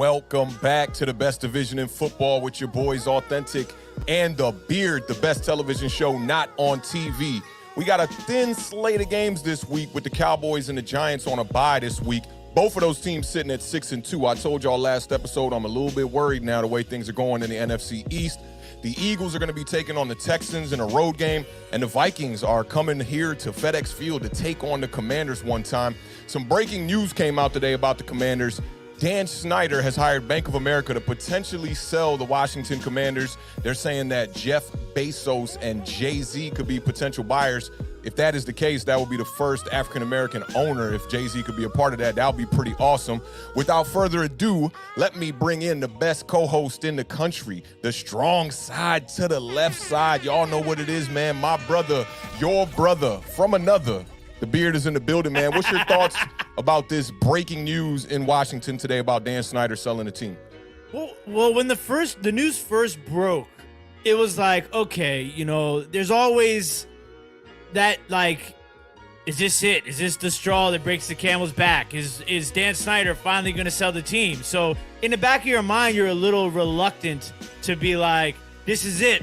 Welcome back to the best division in football with your boys Awthentik and The Beard, the best television show not on TV. We got a thin slate of games this week with the Cowboys and the Giants on a bye this week. Both of those teams sitting at 6-2. I told y'all last episode I'm a little bit worried now the way things are going in the NFC East. The Eagles are going to be taking on the Texans in a road game, and the Vikings are coming here to FedEx Field to take on the Commanders one time. Some breaking news came out today about the Commanders. Dan Snyder has hired Bank of America to potentially sell the Washington Commanders. They're saying that Jeff Bezos and Jay-Z could be potential buyers. If that is the case, that would be the first African-American owner. If Jay-Z could be a part of that, that would be pretty awesome. Without further ado, let me bring in the best co-host in the country, the strong side to the left side. Y'all know what it is, man. My brother, your brother from another. The Beard is in the building, man. What's your thoughts about this breaking news in Washington today about Dan Snyder selling the team? Well, when the news first broke, it was like, okay, there's always that, like, is this it? Is this the straw that breaks the camel's back? Is Dan Snyder finally going to sell the team? So in the back of your mind, you're a little reluctant to be like, this is it.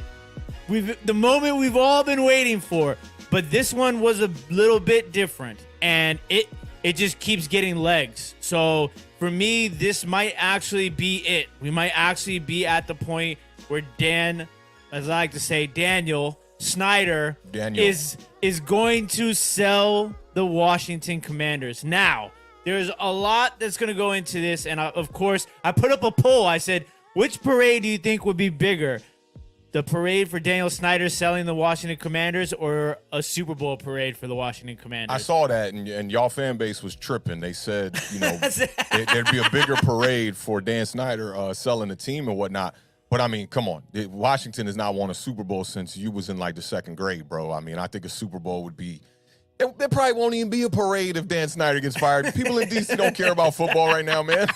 The moment we've all been waiting for. But this one was a little bit different, and it just keeps getting legs. So for me, this might actually be it. We might actually be at the point where Dan, as I like to say, Daniel Snyder is going to sell the Washington Commanders. Now, there's a lot that's going to go into this, and of course, I put up a poll. I said, which parade do you think would be bigger? The parade for Daniel Snyder selling the Washington Commanders, or a Super Bowl parade for the Washington Commanders? I saw that, and y'all fan base was tripping. They said, there'd be a bigger parade for Dan Snyder selling the team and whatnot. But, I mean, come on. Washington has not won a Super Bowl since you was in, like, the second grade, bro. I mean, I think a Super Bowl would be – there probably won't even be a parade if Dan Snyder gets fired. People in D.C. don't care about football right now, man.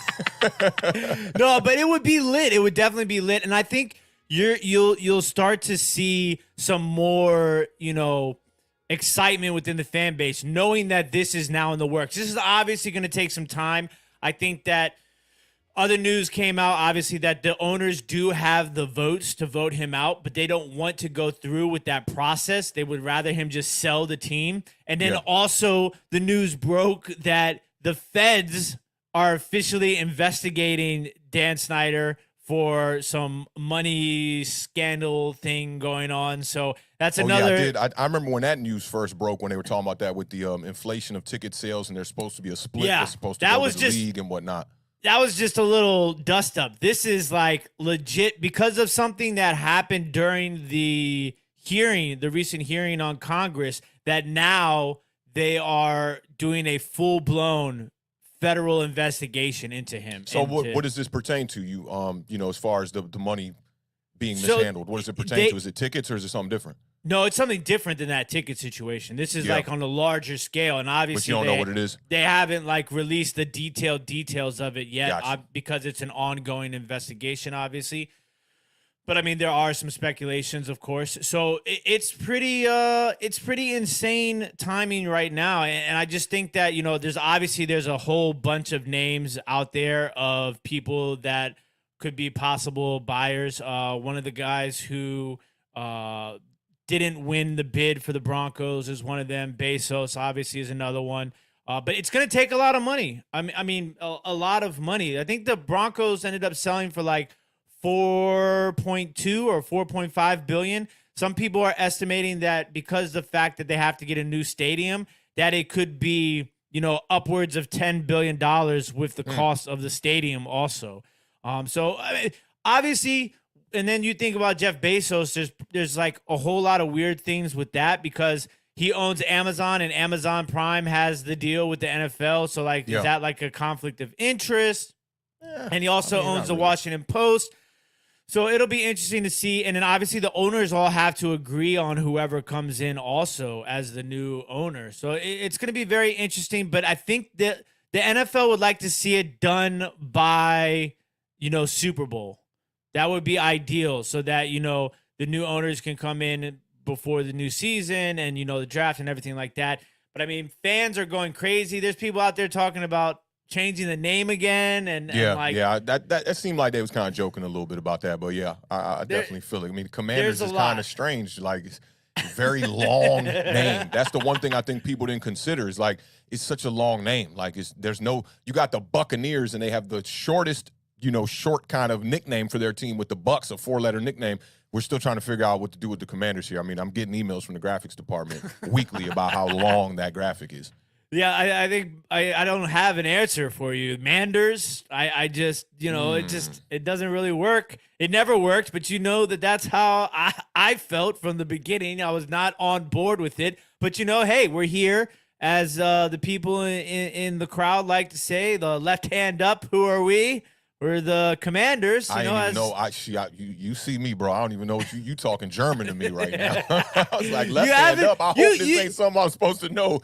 No, but it would be lit. It would definitely be lit. And I think – You'll start to see some more, excitement within the fan base, knowing that this is now in the works. This is obviously going to take some time. I think that other news came out, obviously, that the owners do have the votes to vote him out, but they don't want to go through with that process. They would rather him just sell the team. And then also the news broke that the feds are officially investigating Dan Snyder for some money scandal thing going on. So that's another. Yeah, I did. I remember when that news first broke, when they were talking about that with the inflation of ticket sales, and there's supposed to be a split that's supposed to go to the league and whatnot. That was just a little dust up. This is like legit because of something that happened during the recent hearing on Congress, that now they are doing a full-blown federal investigation into him. So what does this pertain to you? As far as the money being mishandled, what does it pertain to? Is it tickets or is it something different? No, it's something different than that ticket situation. This is like on a larger scale, and obviously but you don't know what it is. They haven't released the details of it yet, Gotcha. Because it's an ongoing investigation, obviously. But I mean, there are some speculations, of course. So it's pretty insane timing right now, and I just think that there's a whole bunch of names out there of people that could be possible buyers. One of the guys who didn't win the bid for the Broncos is one of them. Bezos obviously is another one. But it's going to take a lot of money. I mean, a lot of money. I think the Broncos ended up selling for like 4.2 or 4.5 billion. Some people are estimating that because the fact that they have to get a new stadium, that it could be, upwards of $10 billion with the cost of the stadium also. So I mean, obviously, and then you think about Jeff Bezos, there's like a whole lot of weird things with that because he owns Amazon and Amazon Prime has the deal with the NFL. So is that like a conflict of interest? And he also owns the Washington Post. So it'll be interesting to see. And then obviously the owners all have to agree on whoever comes in also as the new owner. So it's going to be very interesting. But I think that the NFL would like to see it done by, Super Bowl. That would be ideal so that, the new owners can come in before the new season and, the draft and everything like that. But I mean, fans are going crazy. There's people out there talking about changing the name again, and that seemed like they was kind of joking a little bit about that, but yeah, I definitely feel it. I mean, Commanders is kind of strange, like it's a very long name. That's the one thing I think people didn't consider is like it's such a long name. Like you got the Buccaneers and they have the shortest, short kind of nickname for their team with the Bucks, a 4-letter nickname. We're still trying to figure out what to do with the Commanders here. I mean, I'm getting emails from the graphics department weekly about how long that graphic is. Yeah, I think I don't have an answer for you. Manders, I just, it doesn't really work. It never worked, but that's how I felt from the beginning. I was not on board with it. But, hey, we're here, as the people in the crowd like to say, the left hand up, who are we? We're the Commanders. I don't even know. You see me, bro. I don't even know what you talking German to me right now. I was like, left hand up. I hope this ain't something I'm supposed to know.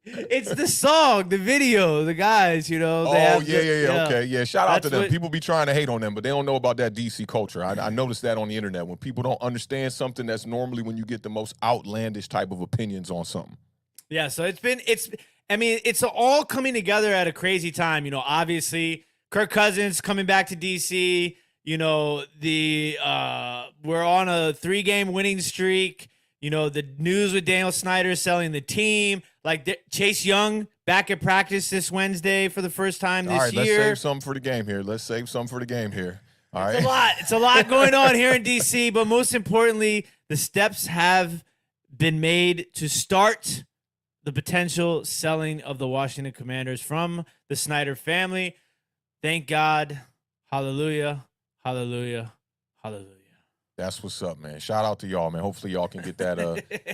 It's the song, the video, the guys, Okay, yeah. Shout out to them. People be trying to hate on them, but they don't know about that DC culture. I noticed that on the internet. When people don't understand something, that's normally when you get the most outlandish type of opinions on something. Yeah, so it's all coming together at a crazy time. Obviously, Kirk Cousins coming back to DC. We're on a 3-game winning streak. The news with Daniel Snyder selling the team. Like Chase Young back at practice this Wednesday for the first time this year. All right, let's save some for the game here. All right. It's a lot going on here in DC, but most importantly, the steps have been made to start the potential selling of the Washington Commanders from the Snyder family. Thank God. Hallelujah. Hallelujah. Hallelujah. That's what's up, man. Shout out to y'all, man. Hopefully y'all can get that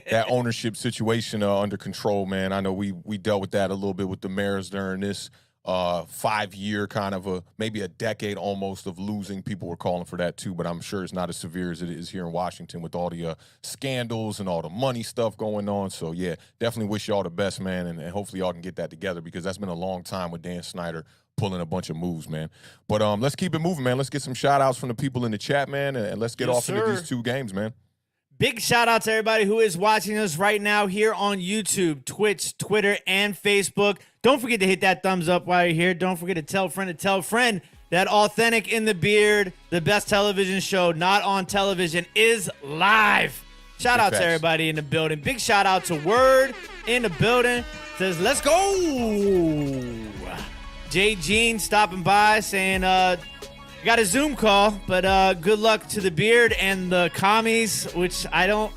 that ownership situation under control, man. I know we dealt with that a little bit with the Mariners during this 5-year kind of maybe a decade almost of losing. People were calling for that too, but I'm sure it's not as severe as it is here in Washington with all the scandals and all the money stuff going on. So yeah, definitely wish y'all the best, man, and hopefully y'all can get that together because that's been a long time with Dan Snyder pulling a bunch of moves, man. But let's keep it moving, man. Let's get some shout outs from the people in the chat, man, and let's get off into these 2 games, man. Big shout out to everybody who is watching us right now here on YouTube, Twitch, Twitter, and Facebook. Don't forget to hit that thumbs up while you're here. Don't forget to tell a friend that Awthentik and The Beard, the best television show not on television, is live. Shout out to everybody in the building. Big shout out to Word in the building. Says, let's go. Jay Jean stopping by saying, got a Zoom call, but good luck to The Beard and the commies, which I don't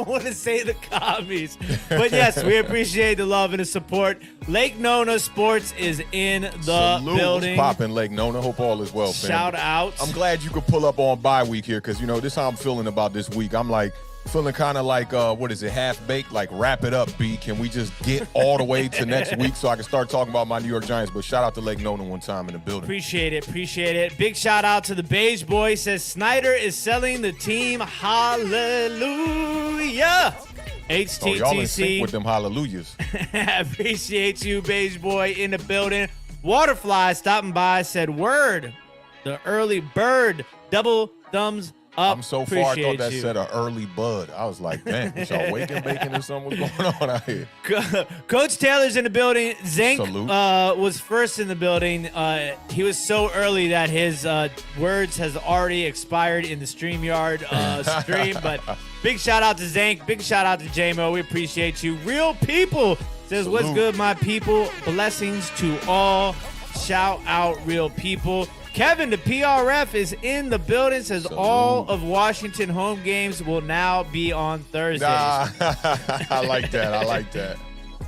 want to say the commies. But yes, we appreciate the love and the support. Lake Nona Sports is in the building. What's poppin', Lake Nona? Hope all is well, fam. Shout out. I'm glad you could pull up on bye week here because, this is how I'm feeling about this week. I'm like, feeling kind of like, half-baked, like wrap it up, B. Can we just get all the way to next week so I can start talking about my New York Giants? But shout out to Lake Nona one time in the building. Appreciate it. Big shout out to the Beige Boy. Says Snyder is selling the team. Hallelujah. HTTC. Y'all in sync with them hallelujahs. Appreciate you, Beige Boy, in the building. Waterfly stopping by said, word, the early bird, double thumbs up. I'm so far, I thought that said an early bud. I was like, man, was y'all waking bacon or something? What's going on out here? Coach Taylor's in the building. Zank was first in the building. He was so early that his words has already expired in the StreamYard stream. But big shout out to Zank. Big shout out to JMO. We appreciate you. Real People says, what's good, my people? Blessings to all. Shout out, Real People. Kevin, the PRF, is in the building. Says all of Washington home games will now be on Thursdays. I like that.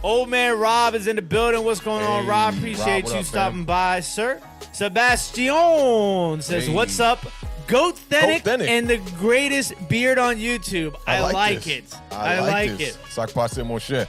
Old man Rob is in the building. What's going on, Rob? Appreciate you stopping by, sir. Sebastian says, what's up? Goathentic and the greatest beard on YouTube. I like it. I like it. Ça passe mon cher.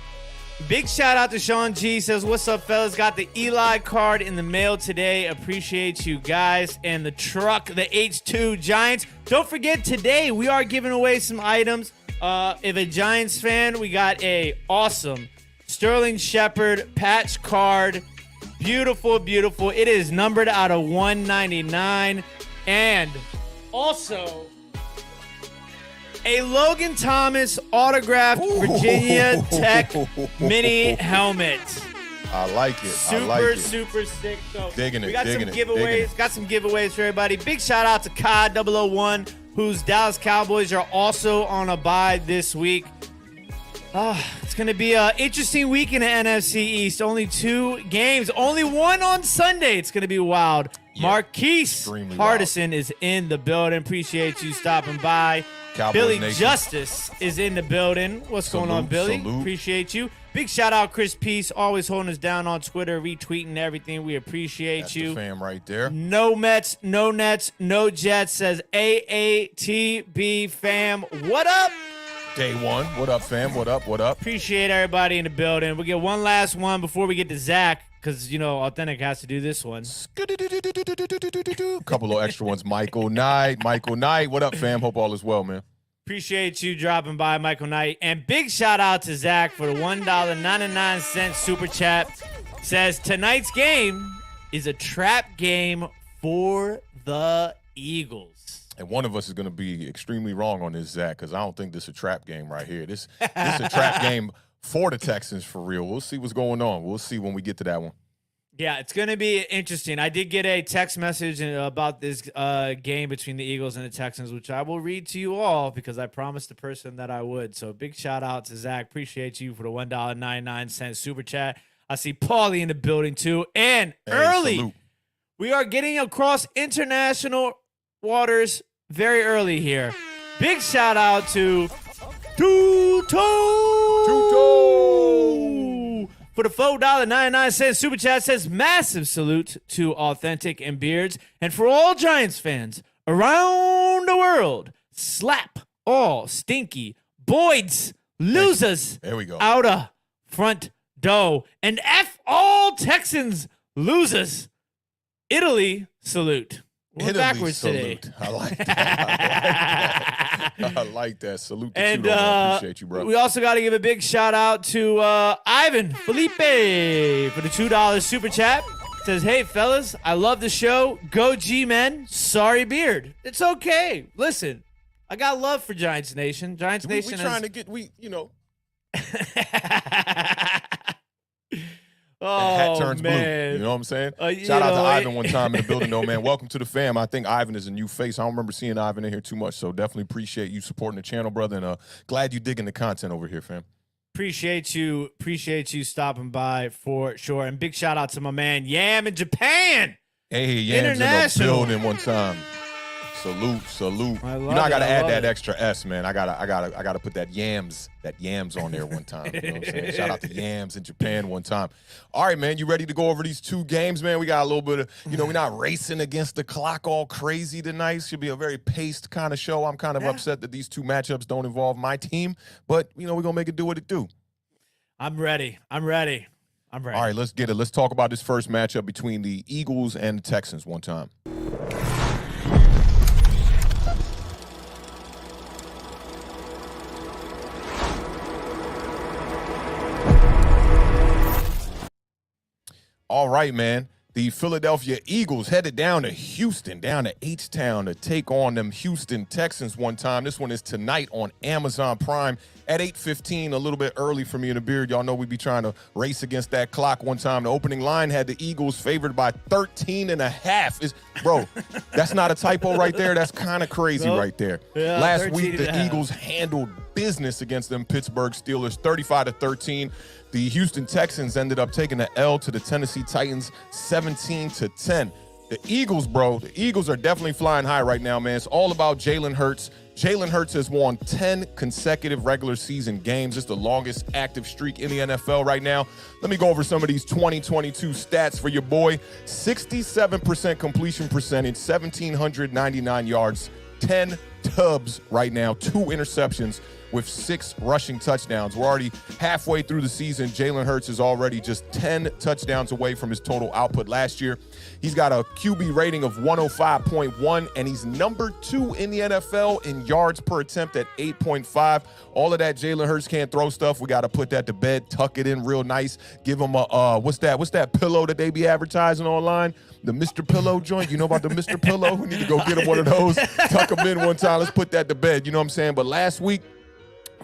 Big shout out to Sean G. Says, what's up, fellas? Got the Eli card in the mail today. Appreciate you guys. And the truck, the H2 Giants. Don't forget, today we are giving away some items. If a Giants fan, we got a awesome Sterling Shepard patch card. Beautiful, beautiful. It is numbered out of 199. And also a Logan Thomas autographed Virginia Tech mini helmet. I like it. Super sick. So digging we got it, some digging it, giveaways. digging it. Got some giveaways for everybody. Big shout out to COD001, whose Dallas Cowboys are also on a bye this week. It's going to be an interesting week in the NFC East. Only 2 games. Only one on Sunday. It's going to be wild. Yeah, Marquise Hardison is in the building. Appreciate you stopping by. Cowboys Billy Nation. Justice is in the building. What's going on, Billy? Salute. Appreciate you. Big shout out, Chris Peace, always holding us down on Twitter, retweeting everything. We appreciate That's you. the fam right there. No Mets, no Nets, no Jets, says AATB fam. What up? Day one. What up, fam? What up? What up? Appreciate everybody in the building. We'll get one last one before we get to Zach, because, you know, Authentic has to do this one. Couple of extra ones. Michael Knight. What up, fam? Hope all is well, man. Appreciate you dropping by, Michael Knight. And big shout out to Zach for the $1.99 super chat. Says tonight's game is a trap game for the Eagles. And one of us is going to be extremely wrong on this, Zach, because I don't think this is a trap game right here. This is a trap game for the Texans for real. We'll see what's going on. We'll see when we get to that one. Yeah, it's going to be interesting. I did get a text message about this game between the Eagles and the Texans, which I will read to you all because I promised the person that I would. So big shout out to Zach. Appreciate you for the $1.99 super chat. I see Paulie in the building too. And early, salute. We are getting across international waters very early here. Big shout out to Tuto for the $4.99 super chat. Says massive salute to Awthentic and Beards, and for all Giants fans around the world, slap all stinky Boyds losers There we go. out of front door, and F all Texans losers. Italy salute. We're Italy backwards salute. today. I like that. I like that. Salute to And you, man. Appreciate you, bro. we also got to give a big shout out to Ivan Felipe for the $2 super chat. Says, hey, fellas, I love the show. Go G-Men. Sorry, Beard. It's okay. Listen, I got love for Giants Nation. Giants Nation we trying to get, you know. Oh, hat turns man. blue. You know what I'm saying? You Shout out to know, Ivan one time in the building, though, man. Welcome to the fam. I think Ivan is a new face. I don't remember seeing Ivan in here too much, so definitely appreciate you supporting the channel, brother, and glad you digging the content over here, fam. Appreciate you stopping by for sure. And big shout out to my man Yam in Japan. Hey, Yams in the International. building one time. Salute. I love You know, I gotta it. I add love that it. extra S, man. I gotta put that yams on there one time. You know what I'm saying? Shout out to Yams in Japan one time. All right, man. You ready to go over these 2 games, man? We got a little bit of, we're not racing against the clock all crazy tonight. Should be a very paced kind of show. I'm kind of upset that these 2 matchups don't involve my team, but we're gonna make it do what it do. I'm ready. All right, let's get it. Let's talk about this first matchup between the Eagles and the Texans one time. All right, man. The Philadelphia Eagles headed down to Houston, down to H-Town to take on them Houston Texans one time. This one is tonight on Amazon Prime at 8:15, a little bit early for me and the Beard. Y'all know we be trying to race against that clock one time. The opening line had the Eagles favored by 13.5. Bro, that's not a typo right there. That's kind of crazy right there. Yeah, Last week, the 13.5. Eagles handled business against them Pittsburgh Steelers, 35-13. The Houston Texans ended up taking the L to the Tennessee Titans, 17-10. The Eagles, bro, the Eagles are definitely flying high right now, man. It's all about Jalen Hurts. Jalen Hurts has won 10 consecutive regular season games. It's the longest active streak in the NFL right now. Let me go over some of these 2022 stats for your boy. 67% completion percentage, 1,799 yards, 10 tubs right now, 2 interceptions with 6 rushing touchdowns. We're already halfway through the season. Jalen Hurts is already just 10 touchdowns away from his total output last year. He's got a QB rating of 105.1, and he's number 2 in the NFL in yards per attempt at 8.5. All of that Jalen Hurts can't throw stuff. We got to put that to bed, tuck it in real nice, give him a, what's that pillow that they be advertising online? The Mr. Pillow joint. You know about the Mr. Pillow? We need to go get him one of those, tuck him in one time. Let's put that to bed. You know what I'm saying? But last week,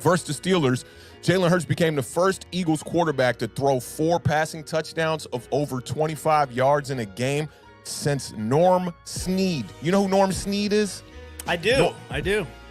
versus the Steelers, Jalen Hurts became the first Eagles quarterback to throw 4 passing touchdowns of over 25 yards in a game since Norm Snead. You know who Norm Snead is? I do.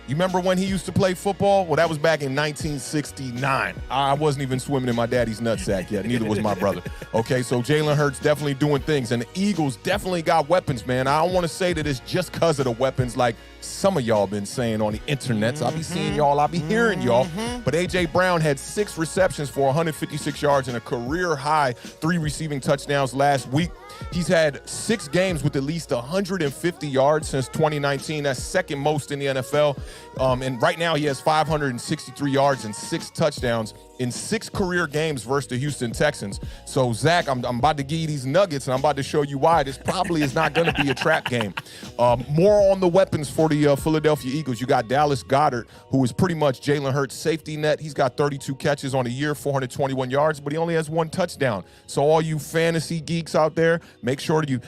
You remember when he used to play football? Well, that was back in 1969. I wasn't even swimming in my daddy's nutsack yet. Neither was my brother. Okay, so Jalen Hurts definitely doing things. And the Eagles definitely got weapons, man. I don't want to say that it's just because of the weapons like some of y'all been saying on the internet. So I'll be seeing y'all. I'll be hearing y'all. But A.J. Brown had 6 receptions for 156 yards and a career-high 3 receiving touchdowns last week. He's had 6 games with at least 150 yards since 2019. That's second most in the NFL. And right now he has 563 yards and 6 touchdowns in 6 career games versus the Houston Texans. So, Zach, I'm about to give you these nuggets, and I'm about to show you why this probably is not going to be a trap game. More on the weapons for the Philadelphia Eagles. You got Dallas Goedert, who is pretty much Jalen Hurts' safety net. He's got 32 catches on the year, 421 yards, but he only has 1 touchdown. So all you fantasy geeks out there, make sure that you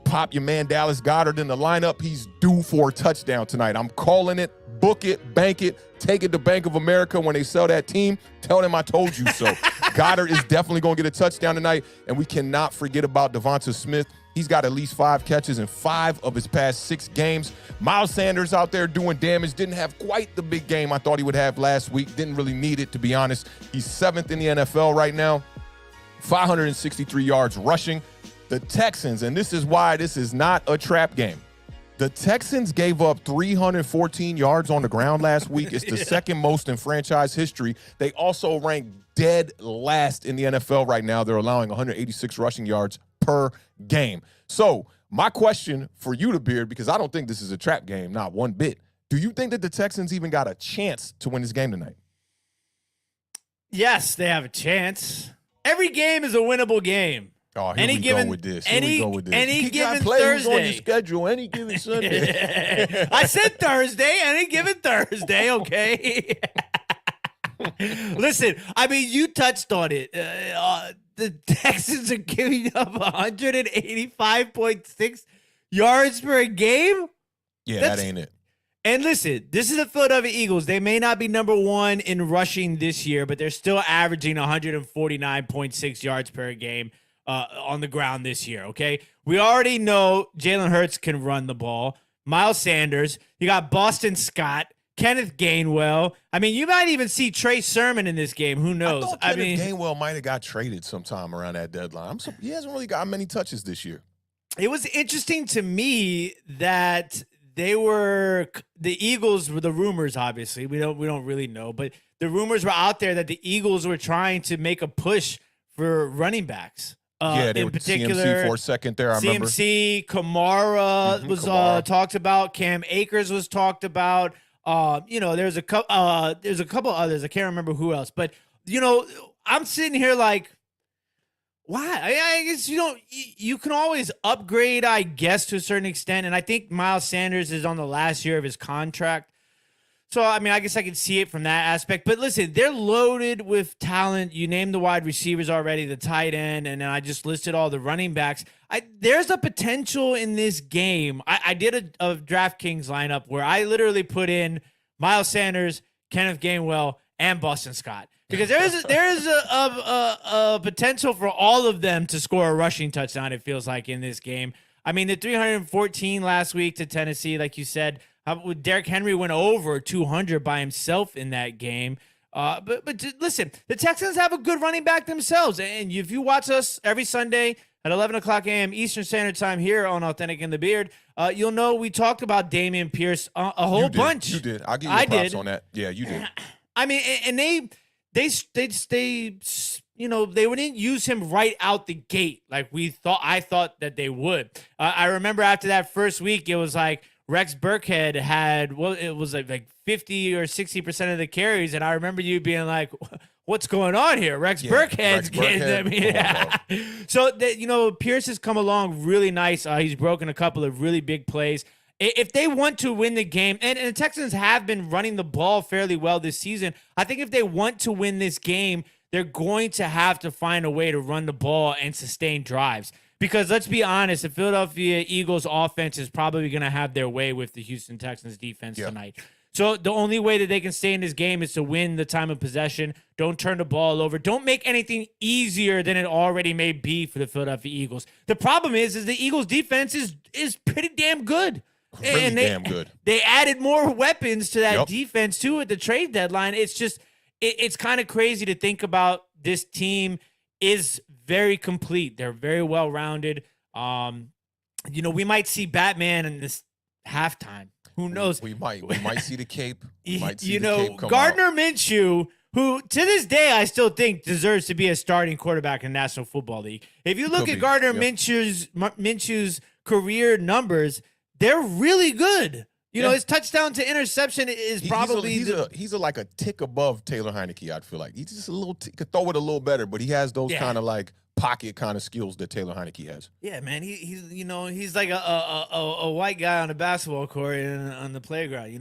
pop your man Dallas Goedert in the lineup. He's due for a touchdown tonight. I'm calling it. Book it, bank it, take it to Bank of America when they sell that team. Tell them I told you so. Goddard is definitely going to get a touchdown tonight, and we cannot forget about Devonta Smith. He's got at least 5 catches in 5 of his past 6 games. Miles Sanders out there doing damage. Didn't have quite the big game I thought he would have last week. Didn't really need it, to be honest. He's 7th in the NFL right now. 563 yards rushing. The Texans, and this is why this is not a trap game. The Texans gave up 314 yards on the ground last week. It's the second most in franchise history. They also rank dead last in the NFL right now. They're allowing 186 rushing yards per game. So my question for you, The Beard, because I don't think this is a trap game, not one bit. Do you think that the Texans even got a chance to win this game tonight? Yes, they have a chance. Every game is a winnable game. Oh, here we go with this. Any given play Thursday. on your schedule, any given Sunday. I said Thursday, any given Thursday, okay? Listen, I mean, you touched on it. The Texans are giving up 185.6 yards per game. Yeah, that ain't it. And listen, this is the Philadelphia Eagles. They may not be number 1 in rushing this year, but they're still averaging 149.6 yards per game. On the ground this year, okay? We already know Jalen Hurts can run the ball. Miles Sanders. You got Boston Scott, Kenneth Gainwell. I mean, you might even see Trey Sermon in this game. Who knows? I mean, Gainwell might have got traded sometime around that deadline. He hasn't really got many touches this year. It was interesting to me that the Eagles were the rumors, obviously. We don't really know, but the rumors were out there that the Eagles were trying to make a push for running backs. They in were particular, CMC for a second there. I remember. CMC, Kamara was talked about. Cam Akers was talked about. There's a couple others. I can't remember who else. But I'm sitting here like, why? I guess you can always upgrade, I guess, to a certain extent. And I think Miles Sanders is on the last year of his contract. So, I mean, I guess I can see it from that aspect. But listen, they're loaded with talent. You named the wide receivers already, the tight end, and then I just listed all the running backs. There's a potential in this game. I did a DraftKings lineup where I literally put in Miles Sanders, Kenneth Gainwell, and Boston Scott. Because there is a potential for all of them to score a rushing touchdown, it feels like, in this game. I mean, the 314 last week to Tennessee, like you said, Derrick Henry went over 200 by himself in that game. But listen, the Texans have a good running back themselves. And if you watch us every Sunday at 11 o'clock a.m. Eastern Standard Time here on Awthentik and The Beard, you'll know we talked about Dameon Pierce a whole bunch. You did. I'll give you props on that. Yeah, you did. I mean, and they wouldn't use him right out the gate like I thought that they would. I remember after that first week, it was like, Rex Burkhead had, it was like 50 or 60% of the carries. And I remember you being like, what's going on here? Burkhead's getting them. Yeah. So, Pierce has come along really nice. He's broken a couple of really big plays. If they want to win the game, and the Texans have been running the ball fairly well this season, I think if they want to win this game, they're going to have to find a way to run the ball and sustain drives. Because let's be honest, the Philadelphia Eagles offense is probably going to have their way with the Houston Texans defense tonight. So the only way that they can stay in this game is to win the time of possession. Don't turn the ball over. Don't make anything easier than it already may be for the Philadelphia Eagles. The problem is the Eagles defense is pretty damn good. Really damn good. They added more weapons to that defense too at the trade deadline. It's just it's kind of crazy to think about. This team is very complete. They're very well rounded. We might see Batman in this halftime. Who knows? We might see the cape. We might see the cape come Gardner out. Minshew, who to this day I still think deserves to be a starting quarterback in the National Football League. If you look at Gardner Minshew's career numbers, they're really good. His touchdown to interception is probably he's like a tick above Taylor Heineke. I'd feel like he's just a little could throw it a little better, but he has those kind of like pocket kind of skills that Taylor Heineke has. Yeah, man, he's like a white guy on a basketball court and on the playground.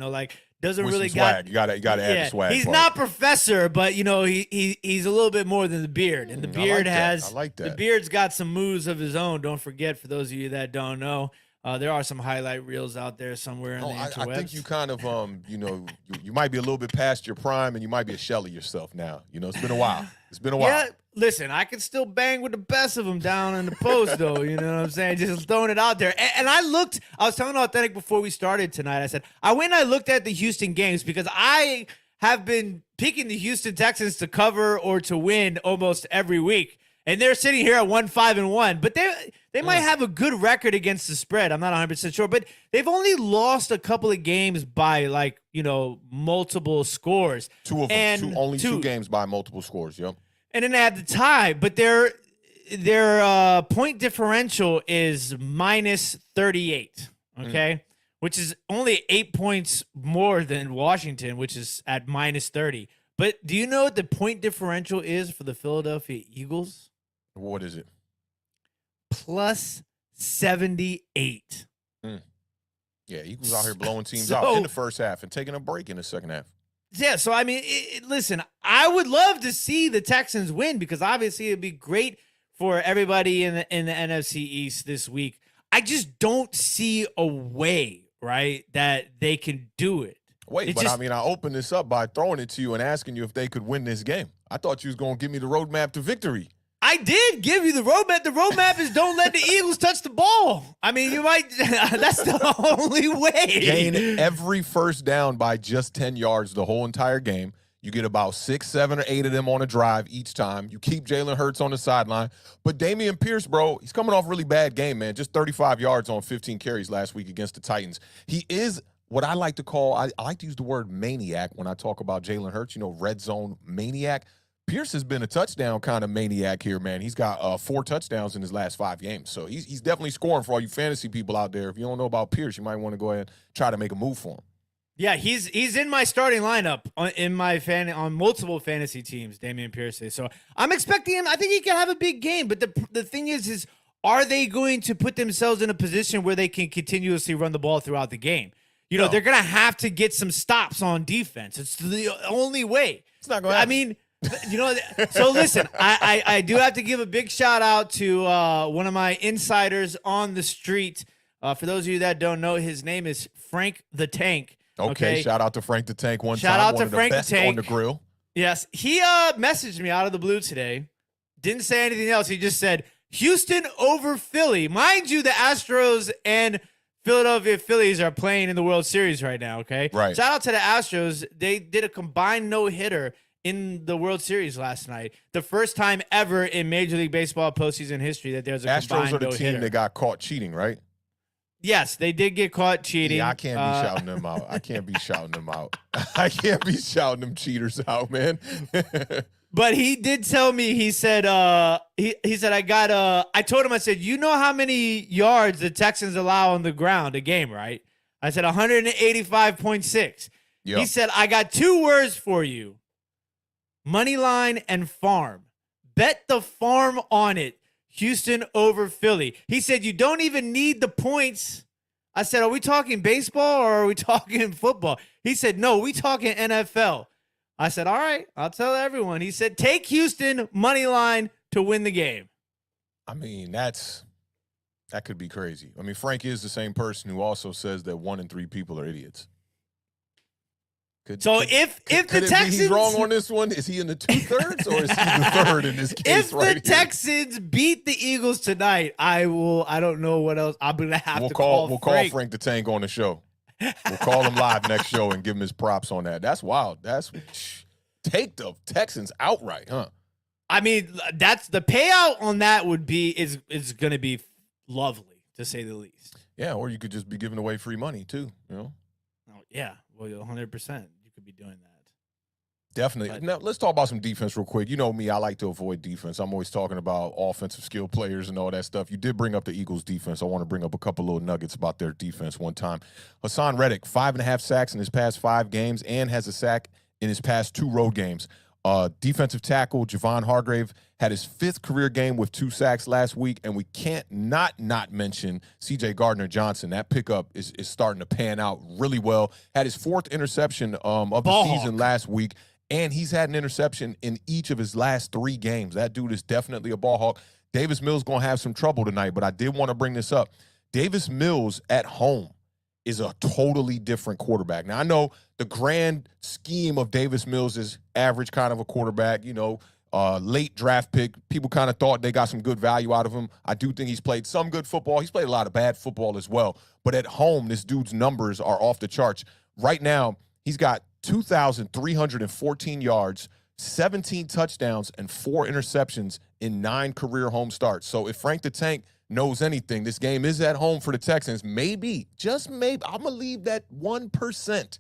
Doesn't with really some swag. You gotta add the swag. He's not professor, but he's a little bit more than the Beard, and the Beard I like that. The Beard's got some moves of his own. Don't forget, for those of you that don't know. There are some highlight reels out there somewhere in the interwebs. I think you kind of, you might be a little bit past your prime, and you might be a shell of yourself now. It's been a while. Yeah, listen, I can still bang with the best of them down in the post, though. You know what I'm saying? Just throwing it out there. And I was telling Awthentik before we started tonight, I said, I went and I looked at the Houston games because I have been picking the Houston Texans to cover or to win almost every week. And they're sitting here at 1-5-1, but they might have a good record against the spread. I'm not 100% sure, but they've only lost a couple of games by multiple scores. Two of them, only two games by multiple scores. Yep. And then they had the tie, but their point differential is minus 38. Okay, which is only 8 points more than Washington, which is at minus 30. But do you know what the point differential is for the Philadelphia Eagles? What is it? Plus 78. Yeah, Eagles out here blowing teams out in the first half and taking a break in the second half. Yeah, so I mean, listen, I would love to see the Texans win because obviously it'd be great for everybody in the NFC East this week. I just don't see a way, right, that they can do it. I opened this up by throwing it to you and asking you if they could win this game. I thought you was going to give me the roadmap to victory. I did give you the roadmap. The roadmap is don't let the Eagles touch the ball. I mean, you might. That's the only way. Gain every first down by just 10 yards the whole entire game. You get about 6, 7, or 8 of them on a drive each time. You keep Jalen Hurts on the sideline. But Dameon Pierce, bro, he's coming off a really bad game, man. Just 35 yards on 15 carries last week against the Titans. He is what I like to call, I like to use the word maniac when I talk about Jalen Hurts, red zone maniac. Pierce has been a touchdown kind of maniac here, man. He's got 4 touchdowns in his last 5 games. So he's definitely scoring for all you fantasy people out there. If you don't know about Pierce, you might want to go ahead and try to make a move for him. Yeah, he's in my starting lineup on multiple fantasy teams, Dameon Pierce. So I'm expecting him. I think he can have a big game. But the thing is are they going to put themselves in a position where they can continuously run the ball throughout the game? They're going to have to get some stops on defense. It's the only way. It's not going to happen. I mean, so listen, I do have to give a big shout out to one of my insiders on the street. For those of you that don't know, his name is Frank the Tank. Okay, shout out to Frank the Tank Shout out to Frank the Tank on the grill. Yes, he messaged me out of the blue today. Didn't say anything else. He just said Houston over Philly. Mind you, the Astros and Philadelphia Phillies are playing in the World Series right now, okay? Right. Shout out to the Astros. They did a combined no-hitter in the World Series last night. The first time ever in Major League Baseball postseason history that there's a Astros combined are the no-hitter. team that got caught cheating, right? Yes, they did get caught cheating. Yeah, I can't be shouting them out. I can't be shouting them out. I can't be shouting them cheaters out, man. But he did tell me, he said, he said, I told him, I said, you know how many yards the Texans allow on the ground a game, right? I said 185.6. Yep. He said, I got 2 words for you. Money line and farm. Bet the farm on it. Houston over Philly. He said, you don't even need the points. I said, are we talking baseball or are we talking football? He said, no, we talking NFL. I said, all right, I'll tell everyone. He said, take Houston money line to win the game. I mean, that could be crazy. I mean, Frank is the same person who also says that 1 in 3 people are idiots. If the Texans, he's wrong on this one, is he in the 2/3 or is he the third in this case? If the Texans beat the Eagles tonight, I don't know what else I'm gonna have to call. We'll call Frank the Tank on the show. We'll call him live next show and give him his props on that. That's wild. Take the Texans outright, huh? I mean, that's the payout on that is going to be lovely, to say the least. Yeah, or you could just be giving away free money too, you know? Oh, yeah, well, 100%. You could be doing that. Definitely. Now, let's talk about some defense real quick. You know me, I like to avoid defense. I'm always talking about offensive skill players and all that stuff. You did bring up the Eagles' defense. I want to bring up a couple little nuggets about their defense one time. Hassan Reddick, 5.5 sacks in his past 5 games and has a sack in his past 2 road games. Defensive tackle Javon Hargrave had his 5th career game with 2 sacks last week, and we can't not mention C.J. Gardner-Johnson. That pickup is starting to pan out really well. Had his 4th interception of the season last week, and he's had an interception in each of his last 3 games. That dude is definitely a ball hawk. Davis Mills going to have some trouble tonight, but I did want to bring this up. Davis Mills at home is a totally different quarterback. Now, I know the grand scheme of Davis Mills is average kind of a quarterback, late draft pick. People kind of thought they got some good value out of him. I do think he's played some good football. He's played a lot of bad football as well. But at home, this dude's numbers are off the charts. Right now, he's got 2,314 yards, 17 touchdowns, and 4 interceptions in 9 career home starts. So if Frank the Tank knows anything, this game is at home for the Texans. Maybe, just maybe, I'm going to leave that 1%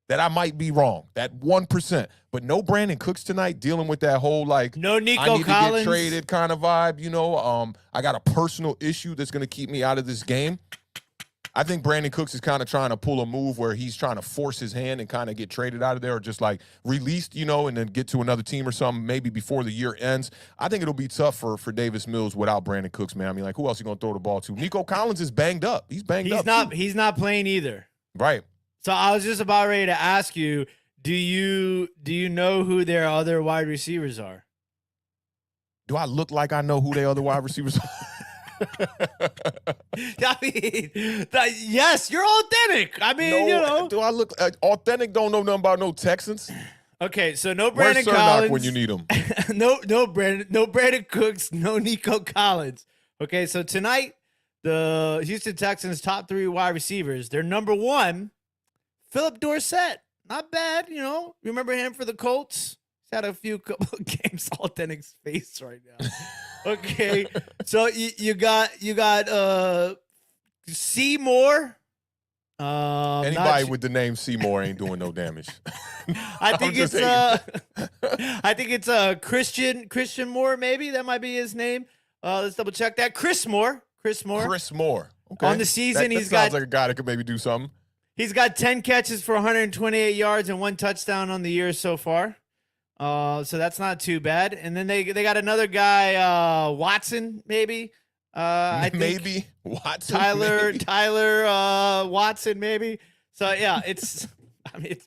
that I might be wrong, that 1%. But no Brandon Cooks tonight, dealing with that whole, no Nico I need Collins. to get traded kind of vibe, I got a personal issue that's going to keep me out of this game. I think Brandon Cooks is kind of trying to pull a move where he's trying to force his hand and kind of get traded out of there, or just released, and then get to another team or something maybe before the year ends. I think it'll be tough for Davis Mills without Brandon Cooks, man. I mean, who else are you going to throw the ball to? Nico Collins is banged up. He's banged up. He's not playing either. Right. So I was just about ready to ask you, do you know who their other wide receivers are? Do I look like I know who their other wide receivers are? I mean, yes, you're authentic. I mean, Do I look authentic? Don't know nothing about no Texans. Okay, so no Brandon Where's Collins when you need him. no Brandon Cooks, no Nico Collins. Okay, so tonight the Houston Texans' top 3 wide receivers. Their number 1, Philip Dorsett. Not bad, Remember him for the Colts? He's had a few couple of games. Authentic's face right now. Okay, so you got Seymour. Anybody with the name Seymour ain't doing no damage. I think it's Christian Moore, maybe that might be his name. Let's double check that. Chris Moore. Okay. On the season, that sounds like a guy that could maybe do something. He's got 10 catches for 128 yards and 1 touchdown on the year so far. So that's not too bad. And then they got another guy, Watson, maybe. I think maybe Watson. Tyler Watson, maybe. So yeah, it's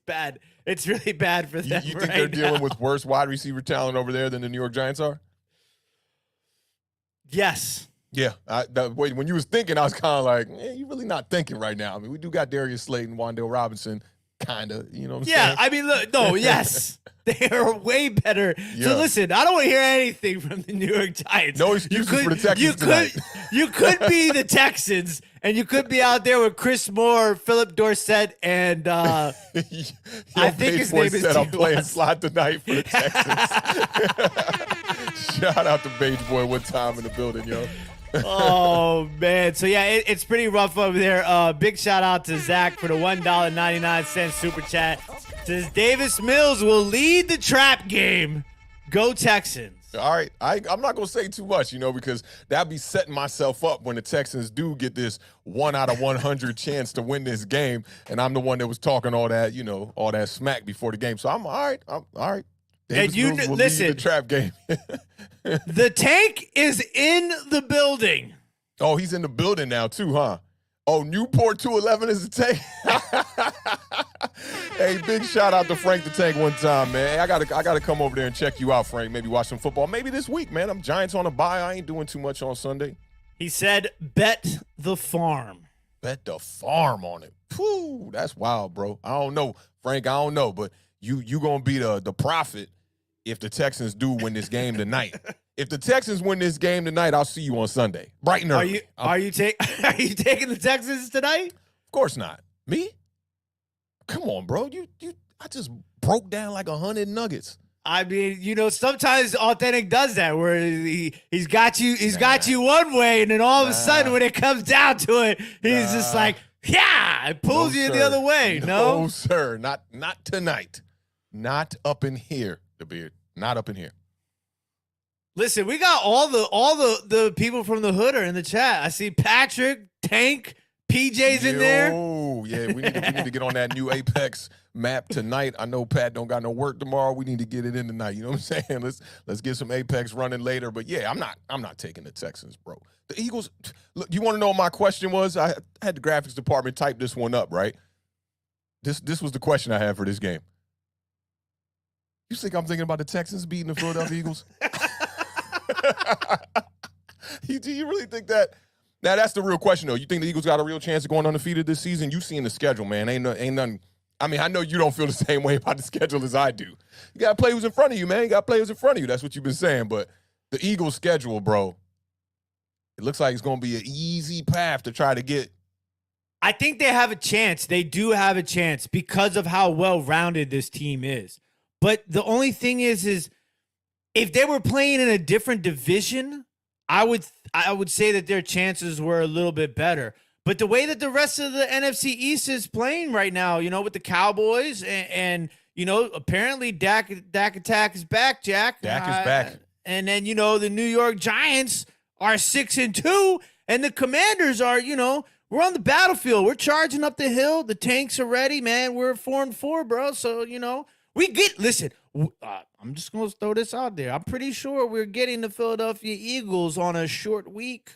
bad. It's really bad for them. You think they're dealing with worse wide receiver talent over there than the New York Giants are? Yes. Yeah. When you was thinking, I was kind of like, you're really not thinking right now. I mean, we do got Darius Slayton, Wan'Dale Robinson, kind of, you know what I'm saying? Yeah, I mean, look, no, yes. They are way better. Yeah. So listen, I don't want to hear anything from the New York Giants. No excuses for the Texans tonight. You could be the Texans, and you could be out there with Chris Moore, Philip Dorsett, and I think his name is said I'm playing slot tonight for the Texans. Shout out to Beige Boy one time in the building, yo. Oh, man. So, yeah, it's pretty rough over there. Big shout out to Zach for the $1.99 super chat. Says Davis Mills will lead the trap game. Go Texans. All right. I'm not going to say too much, because that'll be setting myself up when the Texans do get this 1 out of 100 chance to win this game. And I'm the one that was talking all that, all that smack before the game. So I'm all right. I'm all right. Davis Mills will listen, lead the trap game. The Tank is in the building. Oh, he's in the building now too, huh? Oh, Newport 211 is the Tank. Hey, big shout out to Frank the Tank one time, man. I gotta come over there and check you out, Frank. Maybe watch some football. Maybe this week, man. I'm Giants on a bye. I ain't doing too much on Sunday. He said, bet the farm. Bet the farm on it. Whew, that's wild, bro. I don't know. Frank, I don't know, but you going to be the prophet if the Texans do win this game tonight. If the Texans win this game tonight, I'll see you on Sunday, bright and early. Are you taking the Texans tonight? Of course not. Me? Come on, bro. I just broke down like 100 nuggets. I mean, sometimes Awthentik does that where he's got you one way, and then all of a sudden when it comes down to it, he's just like, yeah, it pulls you the other way. No, sir. Not tonight. Not up in here, the Beard. Not up in here. Listen, we got all the people from the hood are in the chat. I see Patrick, Tank, PJ's in there. Oh, yeah, we need to get on that new Apex map tonight. I know Pat don't got no work tomorrow. We need to get it in tonight. You know what I'm saying? Let's get some Apex running later. But yeah, I'm not taking the Texans, bro. The Eagles. Look, you want to know what my question was? I had the graphics department type this one up, right? This was the question I had for this game. You think I'm thinking about the Texans beating the Philadelphia Eagles? Do you really think that? Now, that's the real question, though. You think the Eagles got a real chance of going undefeated this season? You seen the schedule, man. Ain't nothing. I mean, I know you don't feel the same way about the schedule as I do. You got to play who's in front of you, man. You got to play who's in front of you. That's what you've been saying. But the Eagles' schedule, bro, it looks like it's going to be an easy path to try to get. I think they have a chance. They do have a chance because of how well-rounded this team is. But the only thing is if they were playing in a different division, I would say that their chances were a little bit better. But the way that the rest of the NFC East is playing right now, with the Cowboys and apparently Dak Attack is back, Jack. Dak is back. And then, the New York Giants are 6-2, and the Commanders are, we're on the battlefield. We're charging up the hill. The tanks are ready, man. We're 4-4, bro. So, listen, I'm just going to throw this out there. I'm pretty sure we're getting the Philadelphia Eagles on a short week.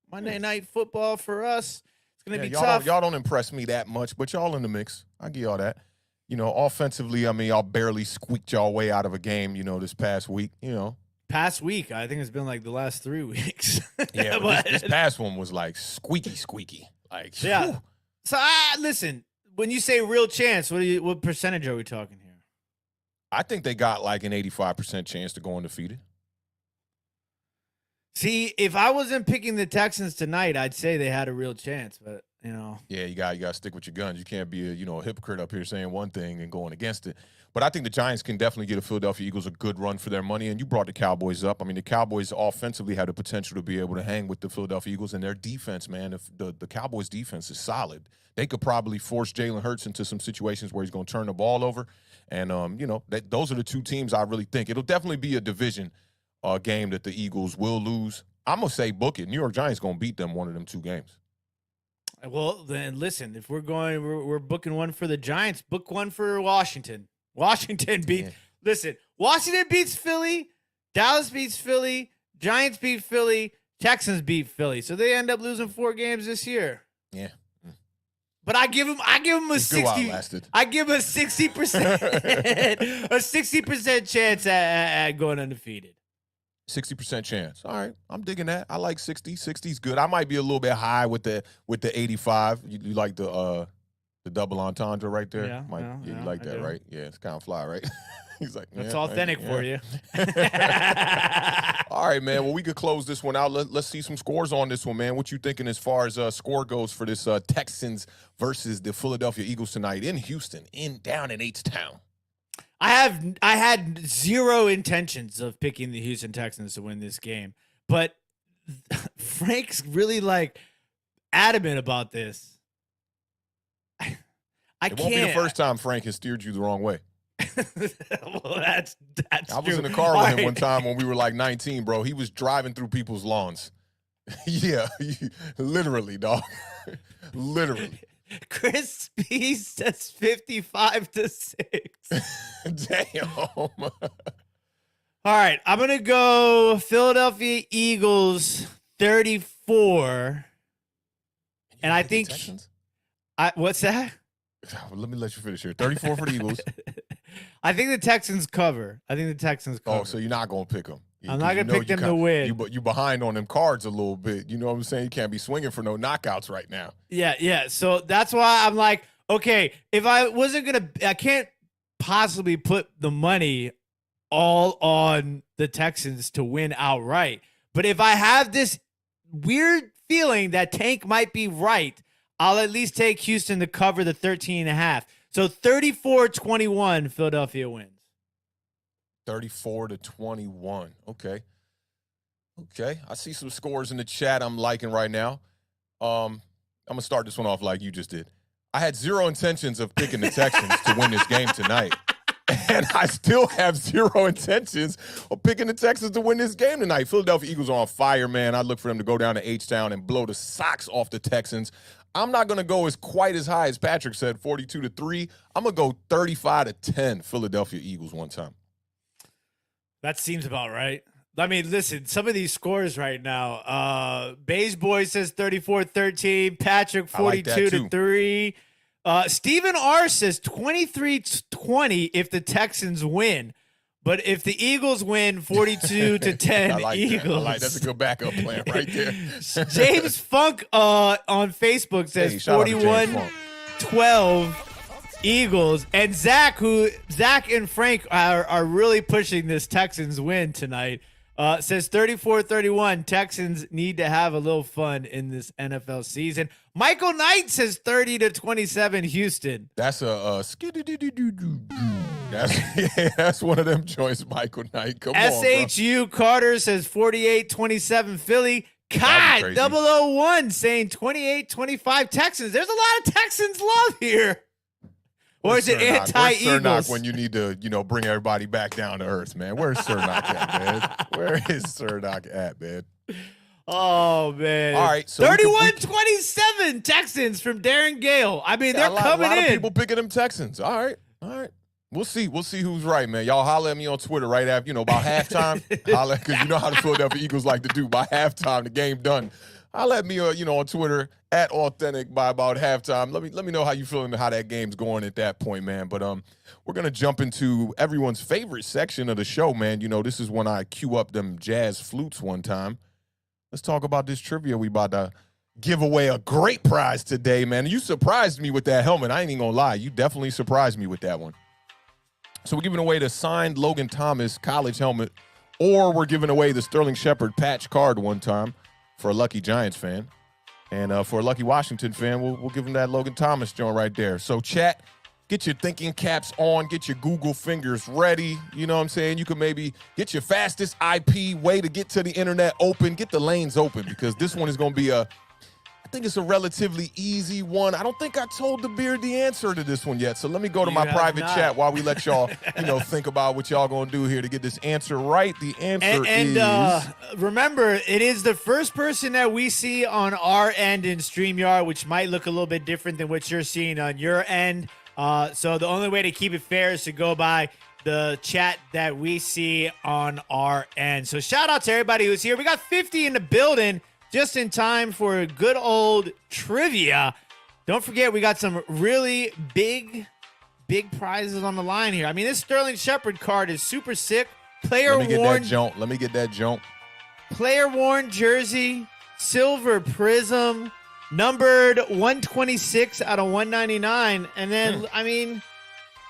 Monday Night Football for us. It's going to be tough. Y'all don't impress me that much, but y'all in the mix. I give y'all that. Offensively, I mean, y'all barely squeaked y'all way out of a game, this past week, Past week, I think it's been like the last 3 weeks. Yeah, but this past one was like squeaky. Like, yeah. whew. So, listen, when you say real chance, what percentage are we talking here? I think they got like an 85% chance to go undefeated. See, if I wasn't picking the Texans tonight, I'd say they had a real chance, but Yeah, you got to stick with your guns. You can't be a hypocrite up here saying one thing and going against it. But I think the Giants can definitely get the Philadelphia Eagles a good run for their money. And you brought the Cowboys up. I mean, the Cowboys offensively have the potential to be able to hang with the Philadelphia Eagles, and their defense, man. If the Cowboys defense is solid, they could probably force Jalen Hurts into some situations where he's going to turn the ball over. And those are the two teams I really think it'll definitely be a division game that the Eagles will lose. I'm going to say book it. New York Giants going to beat them one of them 2 games. Well, then listen, if we're booking one for the Giants, book one for Washington. Washington beats Philly, Dallas beats Philly, Giants beat Philly, Texans beat Philly. So they end up losing 4 games this year. Yeah. But I give him a 60. I give him a 60%, a 60% chance at going undefeated. 60% chance. All right, I'm digging that. I like 60. 60's good. I might be a little bit high with the 85. You like the double entendre right there? Yeah, you like that, right? Yeah, it's kind of fly, right? He's like, that's authentic for you. All right, man. Well, we could close this one out. Let's see some scores on this one, man. What you thinking as far as score goes for this Texans versus the Philadelphia Eagles tonight in Houston, down in H-Town? I had zero intentions of picking the Houston Texans to win this game, but Frank's really adamant about this. It won't be the first time Frank has steered you the wrong way. Well, that's I was in the car with him one time when we were like 19, bro. He was driving through people's lawns. Yeah, literally, dog. Literally. Chris B says 55-6. Damn. All right, I'm gonna go Philadelphia Eagles 34, and I think what's that? Let me let you finish here. 34 for the Eagles. I think the Texans cover. Oh, so you're not gonna pick them? I'm not gonna pick them to win. You behind on them cards a little bit. You know what I'm saying? You can't be swinging for no knockouts right now. Yeah. So that's why I'm like, Okay, if I wasn't gonna, I can't possibly put the money all on the Texans to win outright. But if I have this weird feeling that Tank might be right, I'll at least take Houston to cover the 13.5. So 34-21, Philadelphia wins. 34-21. Okay. I see some scores in the chat I'm liking right now. I'm going to start this one off like you just did. I had zero intentions of picking the Texans to win this game tonight. And I still have zero intentions of picking the Texans to win this game tonight. Philadelphia Eagles are on fire, man. I look for them to go down to H-Town and blow the socks off the Texans. I'm not going to go quite as high as Patrick said, 42-3. I'm going to go 35-10 Philadelphia Eagles one time. That seems about right. I mean, listen, some of these scores right now. Bays Boy says 34-13. Patrick 42-3. Stephen R says 23-20 if the Texans win. But if the Eagles win, 42-10 I like Eagles. That. I like that's a good backup plan right there. James Funk on Facebook says 41-12 Eagles. And Zach and Frank are really pushing this Texans win tonight. Says 34-31. Texans need to have a little fun in this NFL season. Michael Knight says 30-27 Houston. That's a that's one of them joints, Michael Knight. Come on, SHU Carter says 48-27 Philly. Kai 001 saying 28-25 Texans. There's a lot of Texans love here. Or is it anti-Eagles? When you need to, bring everybody back down to earth, man. Where's Cernak at, man? Where is Cernak at, man? Oh, man. All right. So 31-27 Texans from Darren Gale. I mean, they're coming in. A lot of people picking them Texans. All right. We'll see who's right, man. Y'all holler at me on Twitter right after, about halftime. Holler, because you know how the Philadelphia Eagles like to do. By halftime, the game done. Holler at me, on Twitter at Awthentik by about halftime. Let me know how you feeling, how that game's going at that point, man. But we're gonna jump into everyone's favorite section of the show, man. This is when I cue up them jazz flutes one time. Let's talk about this trivia we about to give away a great prize today, man. You surprised me with that helmet. I ain't even gonna lie. You definitely surprised me with that one. So we're giving away the signed Logan Thomas college helmet, or we're giving away the Sterling Shepard patch card one time for a lucky Giants fan. And for a lucky Washington fan, we'll give them that Logan Thomas joint right there. So chat, get your thinking caps on, get your Google fingers ready. You know what I'm saying? You can maybe get your fastest IP way to get to the internet open, get the lanes open, because this one is going to be I think it's a relatively easy one. I don't think I told the Beard the answer to this one yet. So let me go to my private chat while we let y'all, think about what y'all gonna do here to get this answer right. The answer is... remember, it is the first person that we see on our end in StreamYard, which might look a little bit different than what you're seeing on your end. So the only way to keep it fair is to go by the chat that we see on our end. So shout out to everybody who's here. We got 50 in the building. Just in time for good old trivia. Don't forget, we got some really big prizes on the line here. I mean, this Sterling Shepard card is super sick. Let me get that jump. Player worn jersey, silver prism, numbered 126 out of 199. And then, I mean,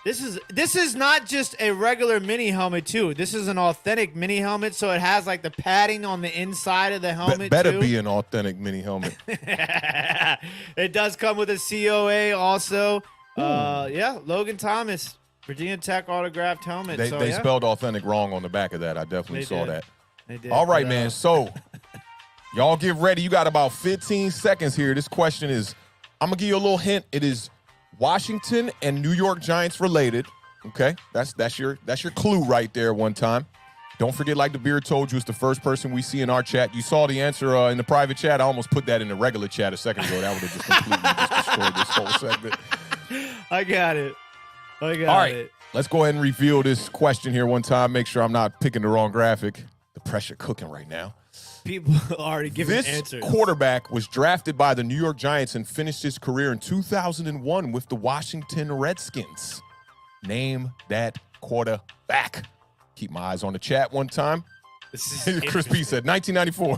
this is not just a regular mini helmet too. This is an authentic mini helmet, so it has like the padding on the inside of the helmet. Better be an authentic mini helmet. It does come with a COA also. Logan Thomas, Virginia Tech autographed helmet. They spelled authentic wrong on the back of that. I definitely saw that. They did. All right, man. So y'all get ready. You got about 15 seconds here. This question is, I'm gonna give you a little hint. It is Washington and New York Giants related. Okay, that's your clue right there. One time, don't forget, like the Beard told you, it's the first person we see in our chat. You saw the answer in the private chat. I almost put that in the regular chat a second ago. That would have just completely destroyed this whole segment. I got it. All right, let's go ahead and reveal this question here one time. Make sure I'm not picking the wrong graphic. The pressure cooking right now. People are already giving answers. This quarterback was drafted by the New York Giants and finished his career in 2001 with the Washington Redskins. Name that quarterback. Keep my eyes on the chat one time. Chris P said 1994.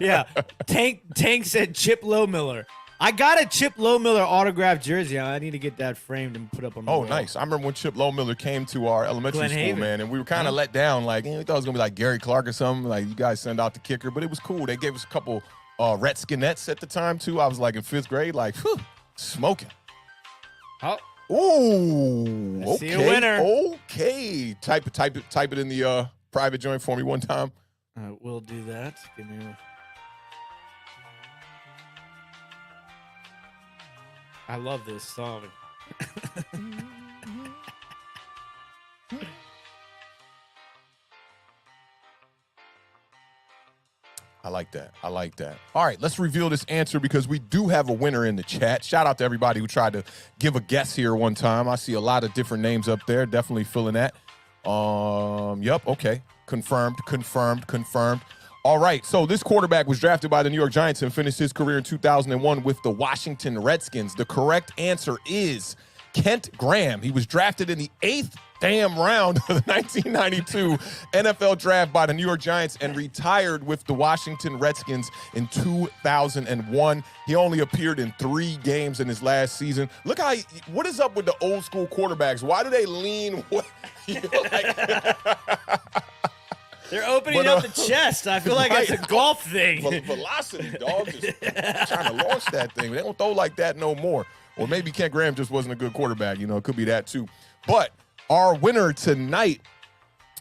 Yeah. Tank said Chip Lowmiller. I got a Chip Low-Miller autographed jersey. I need to get that framed and put up on the wall. Nice. I remember when Chip Low-Miller came to our elementary Glen school, Haven. man, and we were kind of let down. Like, we thought it was going to be like Gary Clark or something. Like, you guys send out the kicker. But it was cool. They gave us a couple Redskinettes at the time, too. I was like in 5th grade, like, whew, smoking. Oh. Ooh, I okay. see a winner. Okay. Type it in the private joint for me one time. We'll do that. Give me I love this song. I like that. I like that. All right, let's reveal this answer because we do have a winner in the chat. Shout out to everybody who tried to give a guess here one time. I see a lot of different names up there. Definitely feeling that. Yep, okay. Confirmed. All right, so this quarterback was drafted by the New York Giants and finished his career in 2001 with the Washington Redskins. The correct answer is Kent Graham. He was drafted in the 8th round of the 1992 NFL draft by the New York Giants and retired with the Washington Redskins in 2001. He only appeared in 3 games in his last season. Look how what is up with the old school quarterbacks? Why do they lean? They're opening up the chest. I feel like it's a golf thing. Velocity, dog. Just trying to launch that thing. They don't throw like that no more. Or maybe Kent Graham just wasn't a good quarterback. It could be that too. But our winner tonight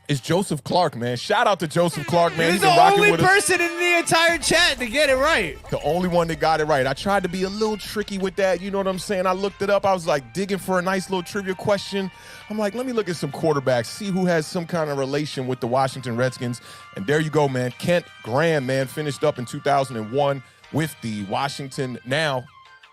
is Joseph Clark, man. Shout out to Joseph Clark, man. He's the only person in the entire chat to get it right. The only one that got it right. I tried to be a little tricky with that. You know what I'm saying? I looked it up. I was like digging for a nice little trivia question. I'm like, let me look at some quarterbacks, see who has some kind of relation with the Washington Redskins. And there you go, man. Kent Graham, man, finished up in 2001 with the Washington, now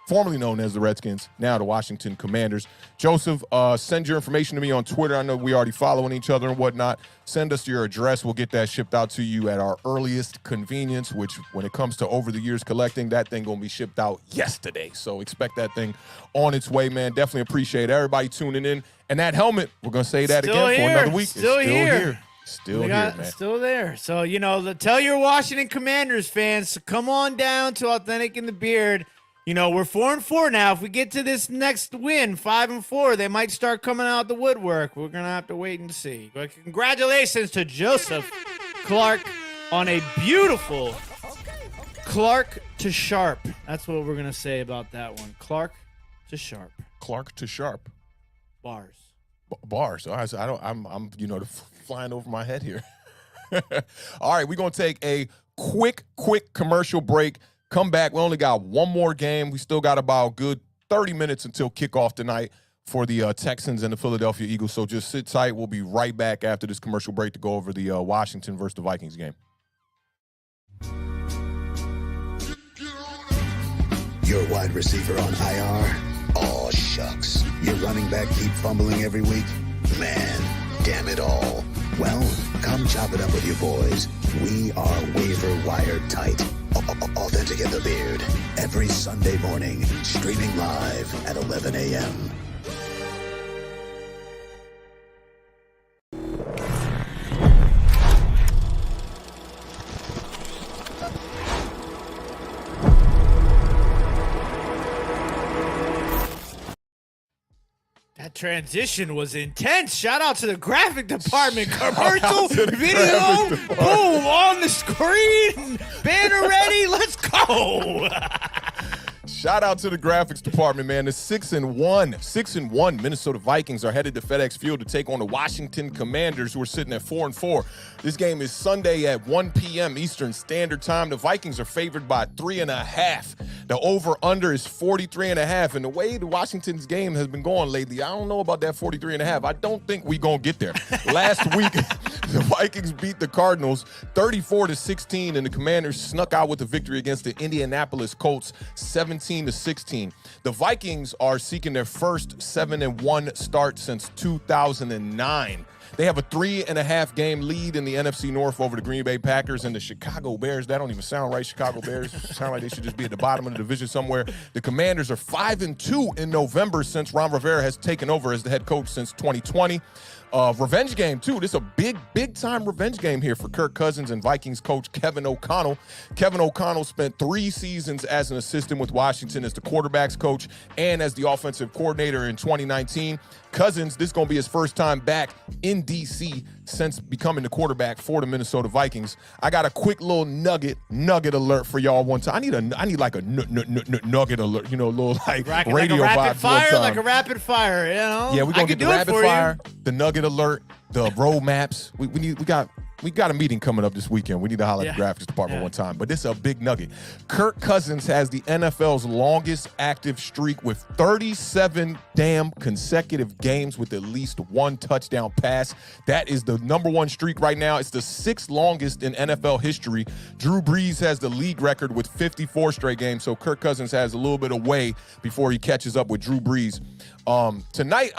formerly known as the Redskins, now the Washington Commanders. Joseph, send your information to me on Twitter. I know we already following each other and whatnot. Send us your address. We'll get that shipped out to you at our earliest convenience, which when it comes to over the years collecting, that thing going to be shipped out yesterday. So expect that thing on its way, man. Definitely appreciate everybody tuning in. And that helmet, we're going to say that Still again here. for another week. Still it's here. Still here, man. Still there. So, tell your Washington Commanders fans to come on down to Awthentik and The Beard. We're 4-4 now. If we get to this next win, 5-4, they might start coming out the woodwork. We're going to have to wait and see. But congratulations to Joseph Clark on a beautiful Clark to Sharp. That's what we're going to say about that one. Clark to Sharp. Clark to Sharp. Bars. Bars. All right, I'm flying over my head here. All right, we're going to take a quick commercial break. Come back. We only got one more game. We still got about a good 30 minutes until kickoff tonight for the Texans and the Philadelphia Eagles. So just sit tight. We'll be right back after this commercial break to go over the Washington versus the Vikings game. Your wide receiver on IR? Aw, shucks. Your running back keep fumbling every week? Man, damn it all. Well, come chop it up with your boys. We are waiver wire tight. Awthentik and The Beard. Every Sunday morning, streaming live at 11 a.m. That transition was intense. Shout out to the graphic department. Commercial video. Boom, on the screen. Banner ready. Let's go. Shout out to the graphics department, man. The 6-1 Minnesota Vikings are headed to FedEx Field to take on the Washington Commanders, who are sitting at 4-4. This game is Sunday at 1 p.m. Eastern Standard Time. The Vikings are favored by 3.5. The over-under is 43.5. And the way the Washington's game has been going lately, I don't know about that 43.5. I don't think we're going to get there. Last week, the Vikings beat the Cardinals 34-16, and the Commanders snuck out with a victory against the Indianapolis Colts 17-16. The Vikings are seeking their first 7-1 start since 2009. They have a 3.5 game lead in the NFC North over the Green Bay Packers and the Chicago Bears. That don't even sound right, Chicago Bears. Sound like they should just be at the bottom of the division somewhere. The Commanders are 5-2 in November since Ron Rivera has taken over as the head coach since 2020. Revenge game, too. This is a big time revenge game here for Kirk Cousins and Vikings coach Kevin O'Connell. Kevin O'Connell spent 3 seasons as an assistant with Washington as the quarterback's coach and as the offensive coordinator in 2019. Cousins, this is going to be his first time back in D.C. since becoming the quarterback for the Minnesota Vikings. I got a quick little nugget alert for y'all one time. I need like a nugget alert, a little like radio like vibe. a rapid fire, Yeah, we're going to get the rapid fire, the nugget alert, the roadmaps. We got a meeting coming up this weekend. We need to holler at the graphics department one time. But this is a big nugget. Kirk Cousins has the NFL's longest active streak with 37 damn consecutive games with at least 1 touchdown pass. That is the #1 streak right now. It's the 6th longest in NFL history. Drew Brees has the league record with 54 straight games. So Kirk Cousins has a little bit of way before he catches up with Drew Brees. Tonight,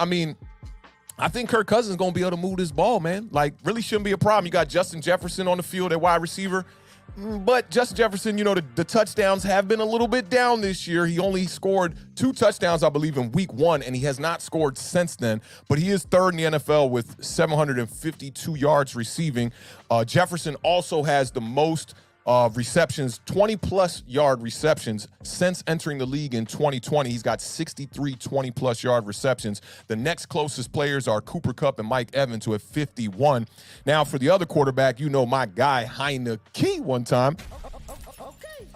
I think Kirk Cousins is going to be able to move this ball, man. Like, really shouldn't be a problem. You got Justin Jefferson on the field at wide receiver. But Justin Jefferson, the touchdowns have been a little bit down this year. He only scored 2 touchdowns, I believe, in week 1, and he has not scored since then. But he is 3rd in the NFL with 752 yards receiving. Jefferson also has the most receptions, 20-plus yard receptions since entering the league in 2020. He's got 63 20-plus yard receptions. The next closest players are Cooper Kupp and Mike Evans, who have 51. Now, for the other quarterback, my guy, Heineke, one time.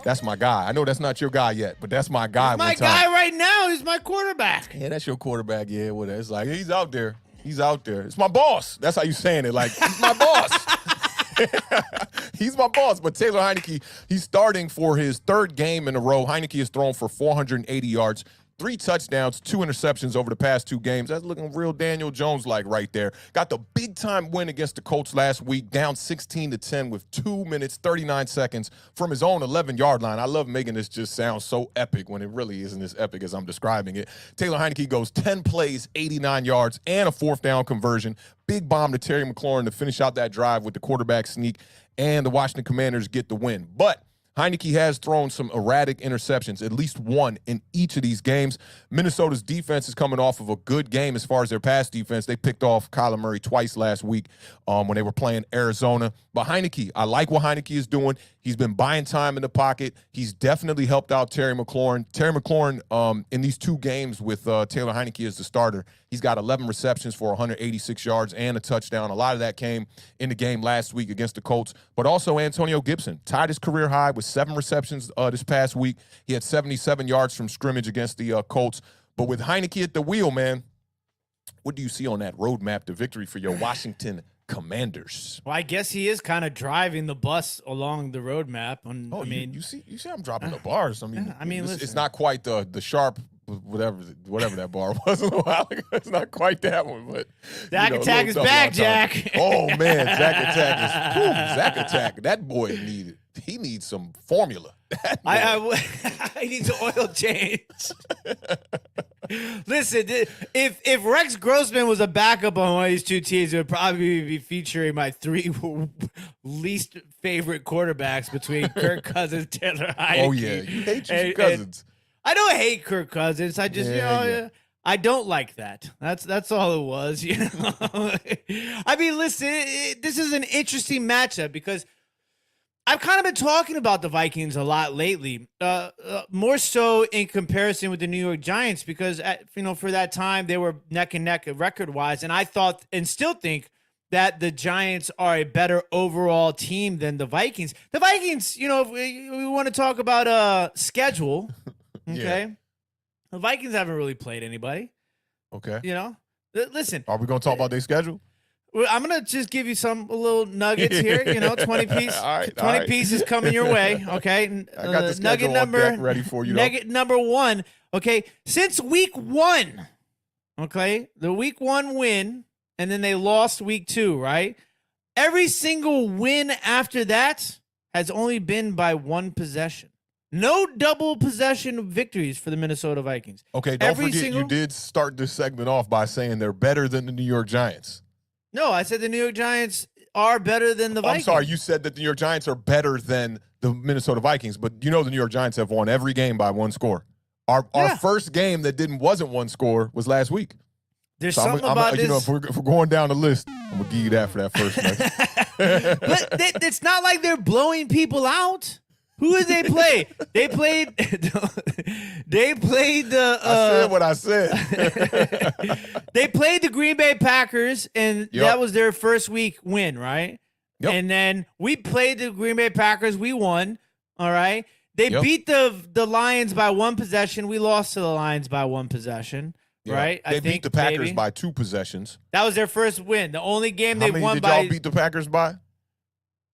That's my guy. I know that's not your guy yet, but that's my guy. My guy right now. He's my quarterback. Yeah, that's your quarterback. Yeah, whatever. It's like, he's out there. He's out there. It's my boss. That's how you saying it. Like, he's my boss. He's my boss, but Taylor Heineke, he's starting for his 3rd game in a row. Heineke has thrown for 480 yards, 3 touchdowns, 2 interceptions over the past 2 games. That's looking real Daniel Jones-like right there. Got the big-time win against the Colts last week, down 16-10 with 2 minutes, 39 seconds from his own 11-yard line. I love making this just sound so epic when it really isn't as epic as I'm describing it. Taylor Heineke goes 10 plays, 89 yards, and a 4th down conversion. Big bomb to Terry McLaurin to finish out that drive with the quarterback sneak, and the Washington Commanders get the win. But Heineke has thrown some erratic interceptions, at least 1 in each of these games. Minnesota's defense is coming off of a good game as far as their pass defense. They picked off Kyler Murray twice last week when they were playing Arizona. But Heineke, I like what Heineke is doing. He's been buying time in the pocket. He's definitely helped out Terry McLaurin. Terry McLaurin, in these 2 games with Taylor Heineke as the starter, he's got 11 receptions for 186 yards and a touchdown. A lot of that came in the game last week against the Colts. But also Antonio Gibson tied his career high with 7 receptions this past week. He had 77 yards from scrimmage against the Colts. But with Heineke at the wheel, man, what do you see on that roadmap to victory for your Washington Commanders? Well, I guess he is kind of driving the bus along the roadmap. And you see, I'm dropping the bars. Listen, it's not quite the sharp whatever that bar was a little while ago. It's not quite that one, but Zach Attack is back, Jack. Oh man, Zach Attack is Zach Attack. That boy needs some formula. I need an oil change. Listen, if Rex Grossman was a backup on one of these 2 teams, it would probably be featuring my 3 least favorite quarterbacks between Kirk Cousins, Taylor Heineke. Oh yeah, you hate your Cousins. I don't hate Kirk Cousins. I just I don't like that. That's all it was. Listen, this is an interesting matchup because I've kind of been talking about the Vikings a lot lately, more so in comparison with the New York Giants because, for that time they were neck and neck record-wise, and I thought and still think that the Giants are a better overall team than the Vikings. The Vikings, if we want to talk about schedule, okay, yeah. The Vikings haven't really played anybody. Okay. Listen. Are we going to talk about their schedule? Well, I'm gonna just give you some little nuggets here. 20 piece, all right, 20 pieces coming your way. Okay, I got the nugget number ready for you. Nugget number 1. Okay, since week 1, okay, the week 1 win, and then they lost week 2. Right, every single win after that has only been by 1 possession. No double possession victories for the Minnesota Vikings. Okay, don't forget you did start this segment off by saying they're better than the New York Giants. No, I said the New York Giants are better than the Vikings. I'm sorry, you said that the New York Giants are better than the Minnesota Vikings, but the New York Giants have won every game by 1 score. Our first game that wasn't 1 score was last week. There's So something about this. You know, if we're going down the list, I'm gonna give you that for that first match. But it's not like they're blowing people out. Who did they play? They played. They played the. I said what I said. They played the Green Bay Packers, and that was their first week win, right? Yep. And then we played the Green Bay Packers. We won. All right. They beat the Lions by one possession. We lost to the Lions by one possession. Yeah. Right? They beat the Packers by 2 possessions. That was their first win. The only game they won by. How many did y'all beat the Packers by?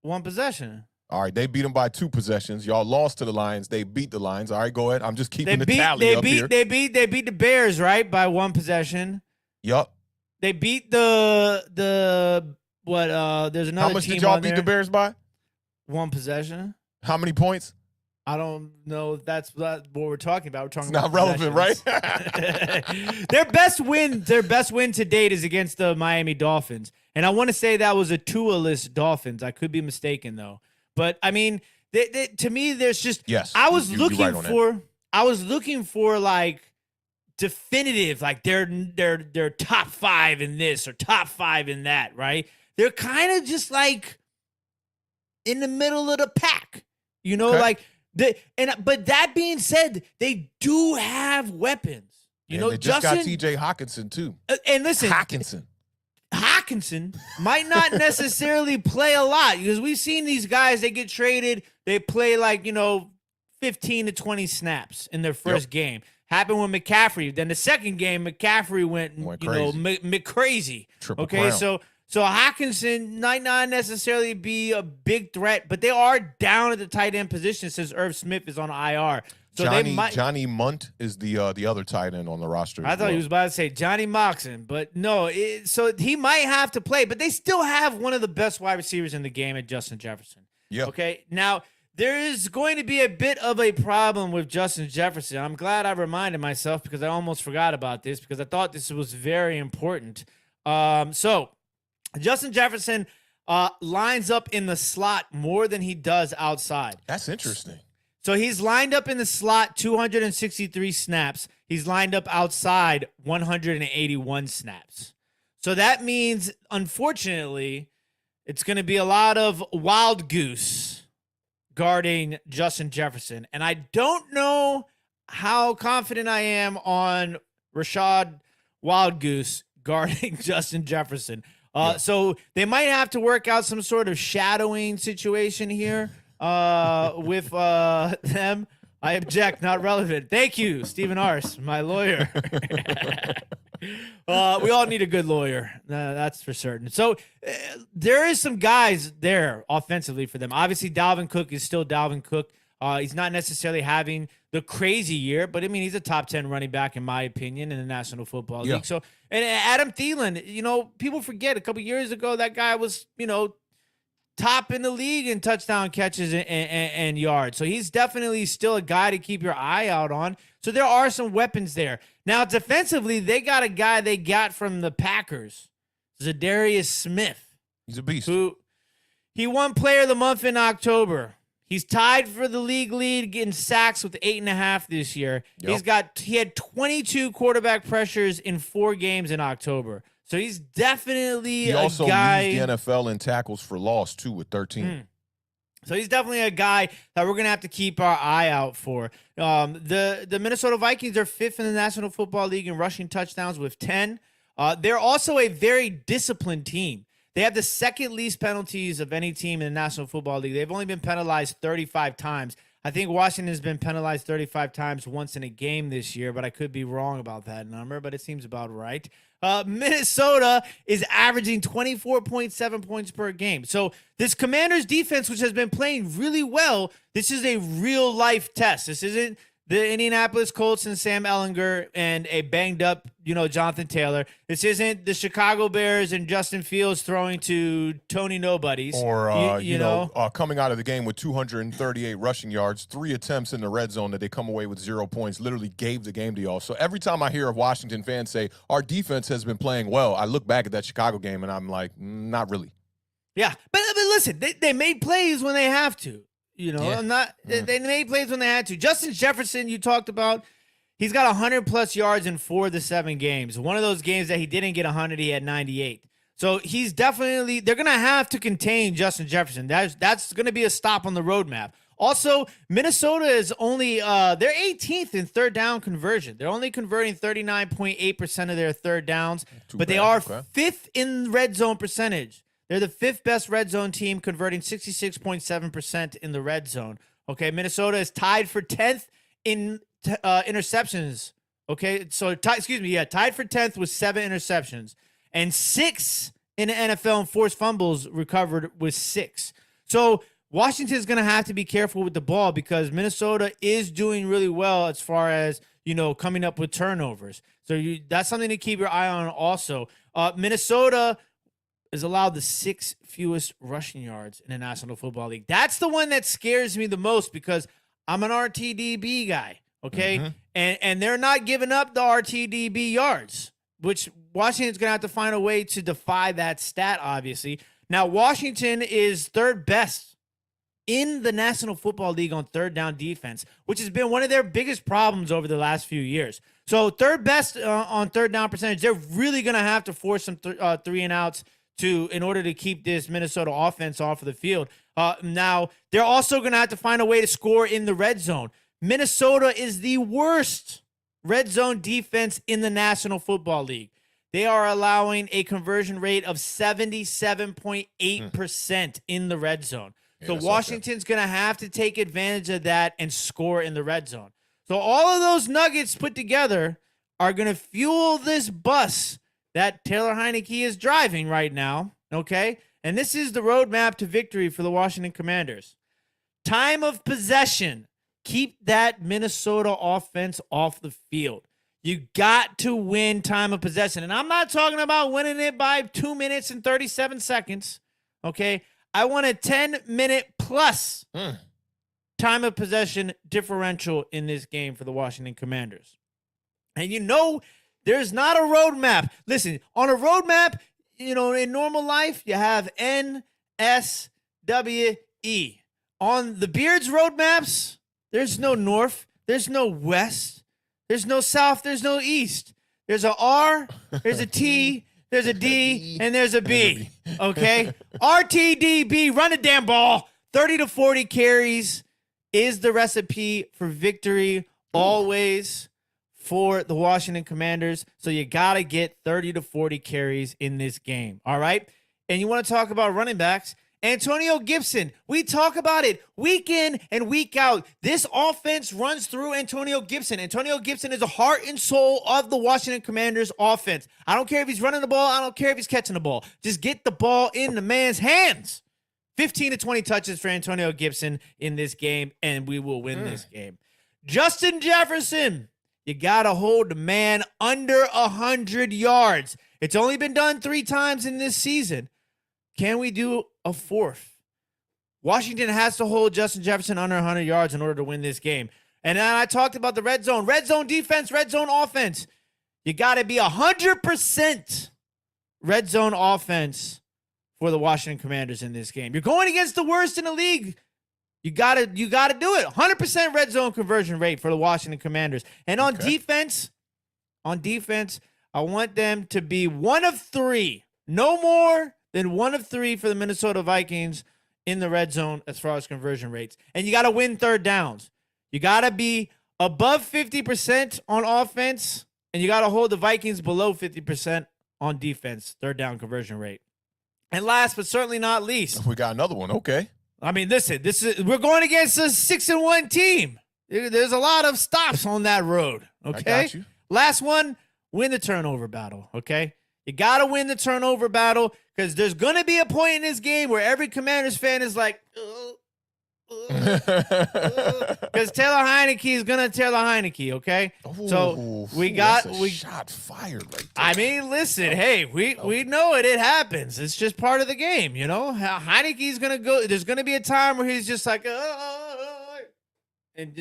1 possession. All right, they beat them by 2 possessions. Y'all lost to the Lions. They beat the Lions. All right, go ahead. I'm just keeping the tally up here. They beat the Bears, right, by 1 possession. Yup. They beat the there's another. How much team did y'all on beat there. the Bears by? 1 possession. How many points? I don't know if that's what we're talking about. We're talking It's about not relevant, right? Their best win to date is against the Miami Dolphins. And I want to say that was a Tua-less Dolphins. I could be mistaken though. But I mean, to me, there's just I was looking for like definitive, like they're top 5 in this or top 5 in that, right? They're kind of just like in the middle of the pack, you know, like. But that being said, they do have weapons. You know, they just got T.J. Hawkinson too. And listen, Hawkinson might not necessarily play a lot because we've seen these guys. They get traded. They play 15 to 20 snaps in their first game. Happened with McCaffrey. Then the second game, McCaffrey went crazy. Triple okay, crown. So Hawkinson might not necessarily be a big threat, but they are down at the tight end position since Irv Smith is on IR. So Johnny Munt is the other tight end on the roster. I thought he was about to say Johnny Moxon, but no. So he might have to play, but they still have one of the best wide receivers in the game at Justin Jefferson. Yeah. Okay. Now there is going to be a bit of a problem with Justin Jefferson. I'm glad I reminded myself because I almost forgot about this because I thought this was very important. So Justin Jefferson lines up in the slot more than he does outside. That's interesting. So he's lined up in the slot 263 snaps. He's lined up outside 181 snaps. So that means, unfortunately, it's going to be a lot of wild goose guarding Justin Jefferson. And I don't know how confident I am on Rashad Wild Goose guarding Justin Jefferson. So they might have to work out some sort of shadowing situation here with them. I object, not relevant. Thank you, Stephen Ars, my lawyer. We all need a good lawyer. That's for certain. So there is some guys there offensively for them. Obviously, Dalvin Cook is still Dalvin Cook. He's not necessarily having the crazy year, but I mean, he's a top 10 running back, in my opinion, in the National Football League. So, and Adam Thielen, you know, people forget a couple years ago, that guy was, you know, top in the league in touchdown catches and yards. So he's definitely still a guy to keep your eye out on. So there are some weapons there. Now, defensively, they got a guy they got from the Packers, Zadarius Smith. He's a beast. Who he won Player of the Month in October. He's tied for the league lead, getting sacks with 8.5 this year. Yep. He had 22 quarterback pressures in 4 games in October. So he's definitely a guy. He also leads the NFL in tackles for loss too with 13. So he's definitely a guy that we're going to have to keep our eye out for. The Minnesota Vikings are 5th in the National Football League in rushing touchdowns with 10. They're also a very disciplined team. They have the second least penalties of any team in the National Football League. They've only been penalized 35 times. I think Washington has been penalized 35 times once in a game this year, but I could be wrong about that number, but it seems about right. Minnesota is averaging 24.7 points per game. So this Commanders defense, which has been playing really well, this is a real-life test. This isn't the Indianapolis Colts and Sam Ehlinger and a banged-up, Jonathan Taylor. This isn't the Chicago Bears and Justin Fields throwing to Tony Nobodies. Or, coming out of the game with 238 rushing yards, 3 attempts in the red zone that they come away with 0 points, literally gave the game to y'all. So every time I hear a Washington fan say, our defense has been playing well, I look back at that Chicago game and I'm like, not really. Yeah, but listen, they made plays when they have to. They made plays when they had to. Justin Jefferson, you talked about, He's got 100-plus yards in 4 of the 7 games. One of those games that he didn't get 100, he had 98. So he's definitely – they're going to have to contain Justin Jefferson. That's going to be a stop on the roadmap. Also, Minnesota is only they're 18th in third down conversion. They're only converting 39.8% of their third downs, but they are 5th in red zone percentage. They're the 5th best red zone team, converting 66.7% in the red zone. Okay, Minnesota is tied for 10th in interceptions. Okay, so tied for 10th with 7 interceptions and 6th in the NFL in forced fumbles recovered with 6. So Washington is going to have to be careful with the ball because Minnesota is doing really well as far as, coming up with turnovers. So that's something to keep your eye on also. Minnesota is allowed the 6th fewest rushing yards in the National Football League. That's the one that scares me the most because I'm an RTDB guy, okay? Mm-hmm. And they're not giving up the RTDB yards, which Washington's going to have to find a way to defy that stat, obviously. Now, Washington is 3rd best in the National Football League on third down defense, which has been one of their biggest problems over the last few years. So 3rd best on third down percentage. They're really going to have to force some 3-and-outs in order to keep this Minnesota offense off of the field. Now, they're also going to have to find a way to score in the red zone. Minnesota is the worst red zone defense in the National Football League. They are allowing a conversion rate of 77.8% in the red zone. So Washington's going to have to take advantage of that and score in the red zone. So all of those nuggets put together are going to fuel this bus that Taylor Heineke is driving right now, okay? And this is the roadmap to victory for the Washington Commanders. Time of possession. Keep that Minnesota offense off the field. You got to win time of possession. And I'm not talking about winning it by 2 minutes and 37 seconds, okay? I want a 10-minute plus time of possession differential in this game for the Washington Commanders. And there's not a roadmap. Listen, on a roadmap, in normal life, you have N, S, W, E. On the Beard's roadmaps, there's no north, there's no west, there's no south, there's no east. There's a R, there's a T, there's a D, and there's a B. Okay? RTDB, run the damn ball. 30 to 40 carries is the recipe for victory always for the Washington Commanders. So you got to get 30 to 40 carries in this game. All right? And you want to talk about running backs? Antonio Gibson, we talk about it week in and week out. This offense runs through Antonio Gibson. Antonio Gibson is the heart and soul of the Washington Commanders offense. I don't care if he's running the ball. I don't care if he's catching the ball. Just get the ball in the man's hands. 15 to 20 touches for Antonio Gibson in this game, and we will win this game. Justin Jefferson, you got to hold the man under 100 yards. It's only been done 3 times in this season. Can we do a 4th? Washington has to hold Justin Jefferson under 100 yards in order to win this game. And then I talked about the red zone defense, red zone offense. You got to be 100% red zone offense for the Washington Commanders in this game. You're going against the worst in the league. You got to do it. 100% red zone conversion rate for the Washington Commanders. And on defense, I want them to be 1 of 3. No more than 1 of 3 for the Minnesota Vikings in the red zone as far as conversion rates. And you got to win third downs. You got to be above 50% on offense, and you got to hold the Vikings below 50% on defense, third down conversion rate. And last but certainly not least, we got another one. Okay. I mean, listen, we're going against a 6-1 team. There's a lot of stops on that road. Okay. I got you. Last one, win the turnover battle. Okay. You got to win the turnover battle because there's going to be a point in this game where every Commanders fan is like, because Taylor Heineke is going to Taylor Heineke, okay? So we shot fired right there. I mean, listen, hey, we know it. It happens. It's just part of the game, Heineke's going to go. There's going to be a time where he's just like, and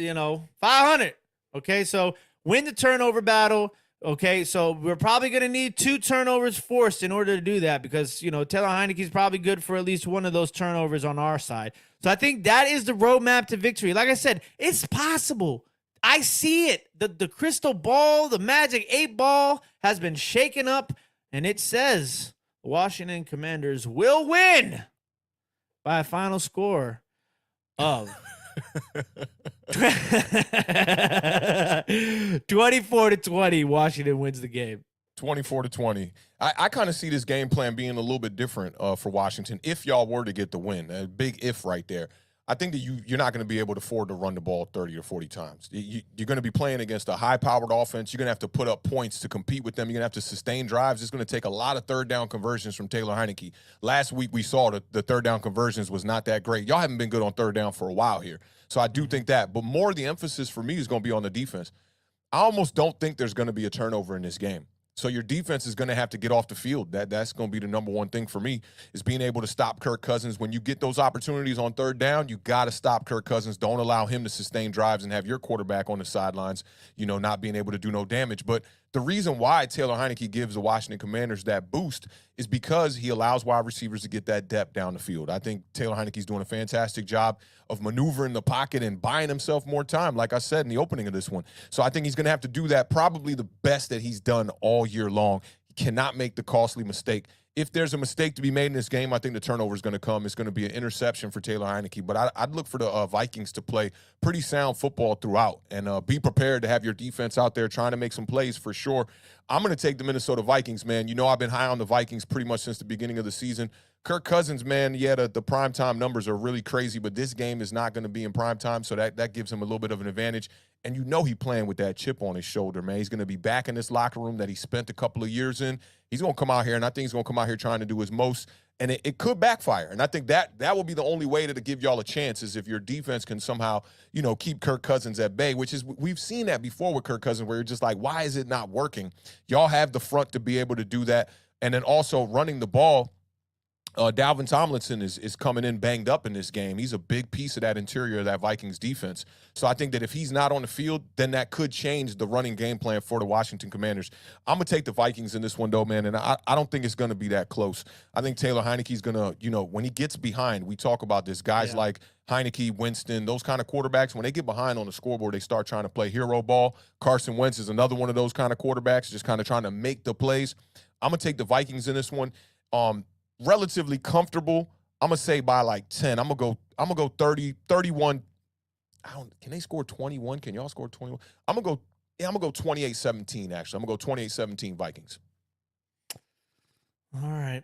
500. Okay, so win the turnover battle. Okay, so we're probably going to need 2 turnovers forced in order to do that because, Taylor Heineke's probably good for at least one of those turnovers on our side. So I think that is the roadmap to victory. Like I said, it's possible. I see it. The crystal ball, the magic 8-ball has been shaken up, and it says the Washington Commanders will win by a final score of 24-20. Washington wins the game. 24-20. I kind of see this game plan being a little bit different for Washington if y'all were to get the win. A big if right there. I think that you're not going to be able to afford to run the ball 30 or 40 times. You're going to be playing against a high-powered offense. You're going to have to put up points to compete with them. You're going to have to sustain drives. It's going to take a lot of third-down conversions from Taylor Heineke. Last week we saw the third-down conversions was not that great. Y'all haven't been good on third down for a while here. So I do think that. But more the emphasis for me is going to be on the defense. I almost don't think there's going to be a turnover in this game. So your defense is going to have to get off the field. That's going to be the number one thing for me is being able to stop Kirk Cousins. When you get those opportunities on third down, you got to stop Kirk Cousins. Don't allow him to sustain drives and have your quarterback on the sidelines, not being able to do no damage. But the reason why Taylor Heineke gives the Washington Commanders that boost is because he allows wide receivers to get that depth down the field. I think Taylor Heineke's doing a fantastic job of maneuvering the pocket and buying himself more time, like I said in the opening of this one. So I think he's going to have to do that probably the best that he's done all year long. He cannot make the costly mistake. If there's a mistake to be made in this game, I think the turnover is going to come. It's going to be an interception for Taylor Heineke. But I'd look for the Vikings to play pretty sound football throughout and be prepared to have your defense out there trying to make some plays for sure. I'm going to take the Minnesota Vikings, man. I've been high on the Vikings pretty much since the beginning of the season. Kirk Cousins, man, yeah, the primetime numbers are really crazy, but this game is not going to be in primetime, so that gives him a little bit of an advantage. And he's playing with that chip on his shoulder, man. He's going to be back in this locker room that he spent a couple of years in. He's going to come out here, and I think he's going to come out here trying to do his most, and it could backfire. And I think that will be the only way to give y'all a chance is if your defense can somehow, keep Kirk Cousins at bay, which is we've seen that before with Kirk Cousins where you're just like, why is it not working? Y'all have the front to be able to do that. And then also running the ball. Dalvin Tomlinson is coming in banged up in this game. He's a big piece of that interior of that Vikings defense. So I think that if he's not on the field, then that could change the running game plan for the Washington Commanders. I'm going to take the Vikings in this one, though, man, and I don't think it's going to be that close. I think Taylor Heineke's going to, when he gets behind, we talk about this, guys like Heineke, Winston, those kind of quarterbacks, when they get behind on the scoreboard, they start trying to play hero ball. Carson Wentz is another one of those kind of quarterbacks, just kind of trying to make the plays. I'm going to take the Vikings in this one. Relatively comfortable. I'm gonna say by like 10. I'm gonna go 30, 31. Can they score 21? Can y'all score 21? I'm gonna go 28-17 actually. I'm gonna go 28-17 Vikings. All right.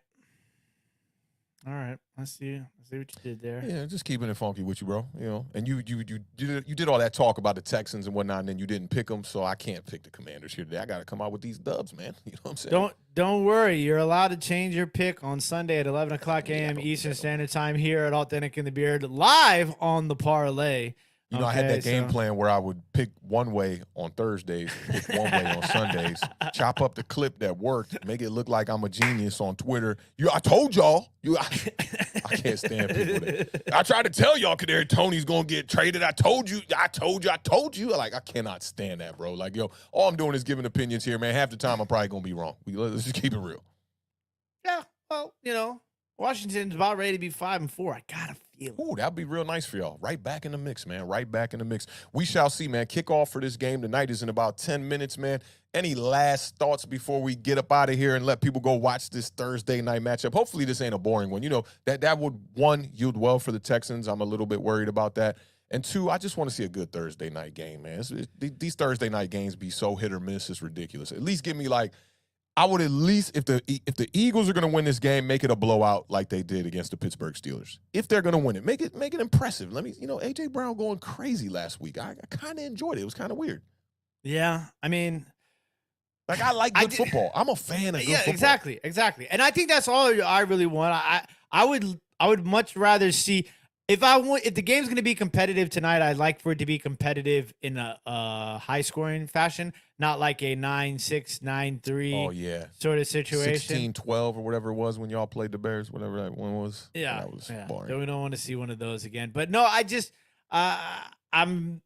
I see what you did there. Yeah, just keeping it funky with you, bro. And you did all that talk about the Texans and whatnot, and then you didn't pick them, so I can't pick the Commanders here today. I got to come out with these dubs, man. You know what I'm saying? Don't worry. You're allowed to change your pick on Sunday at 11 o'clock a.m. Eastern Standard Time here at Awthentik and The Beard, live on the parlay. I had that game plan where I would pick one way on Thursdays, pick one way on Sundays, chop up the clip that worked, make it look like I'm a genius on Twitter. I told y'all. I can't stand people that. I tried to tell y'all, Kadarius Toney's going to get traded. I told you. Like, I cannot stand that, bro. Like, all I'm doing is giving opinions here, man. Half the time, I'm probably going to be wrong. Let's just keep it real. Yeah, well, Washington's about ready to be 5-4. I got a feeling. Ooh, that'd be real nice for y'all. Right back in the mix, man. Right back in the mix. We shall see, man. Kickoff for this game tonight is in about 10 minutes, man. Any last thoughts before we get up out of here and let people go watch this Thursday night matchup? Hopefully this ain't a boring one. That would, one, yield well for the Texans. I'm a little bit worried about that. And two, I just want to see a good Thursday night game, man. These Thursday night games be so hit or miss. It's ridiculous. At least give me I would at least, if the Eagles are going to win this game, make it a blowout like they did against the Pittsburgh Steelers. If they're going to win it, make it impressive. A.J. Brown going crazy last week. I kind of enjoyed it. It was kind of weird. Yeah, I mean, I like good football. I'm a fan of good football. Exactly. And I think that's all I really want. I would much rather see. If the game's going to be competitive tonight, I'd like for it to be competitive in a high-scoring fashion, not like a 9-6, 9-3 sort of situation. 16-12 or whatever it was when y'all played the Bears, whatever that one was. Yeah, that was boring. We don't want to see one of those again. But no, I just I'm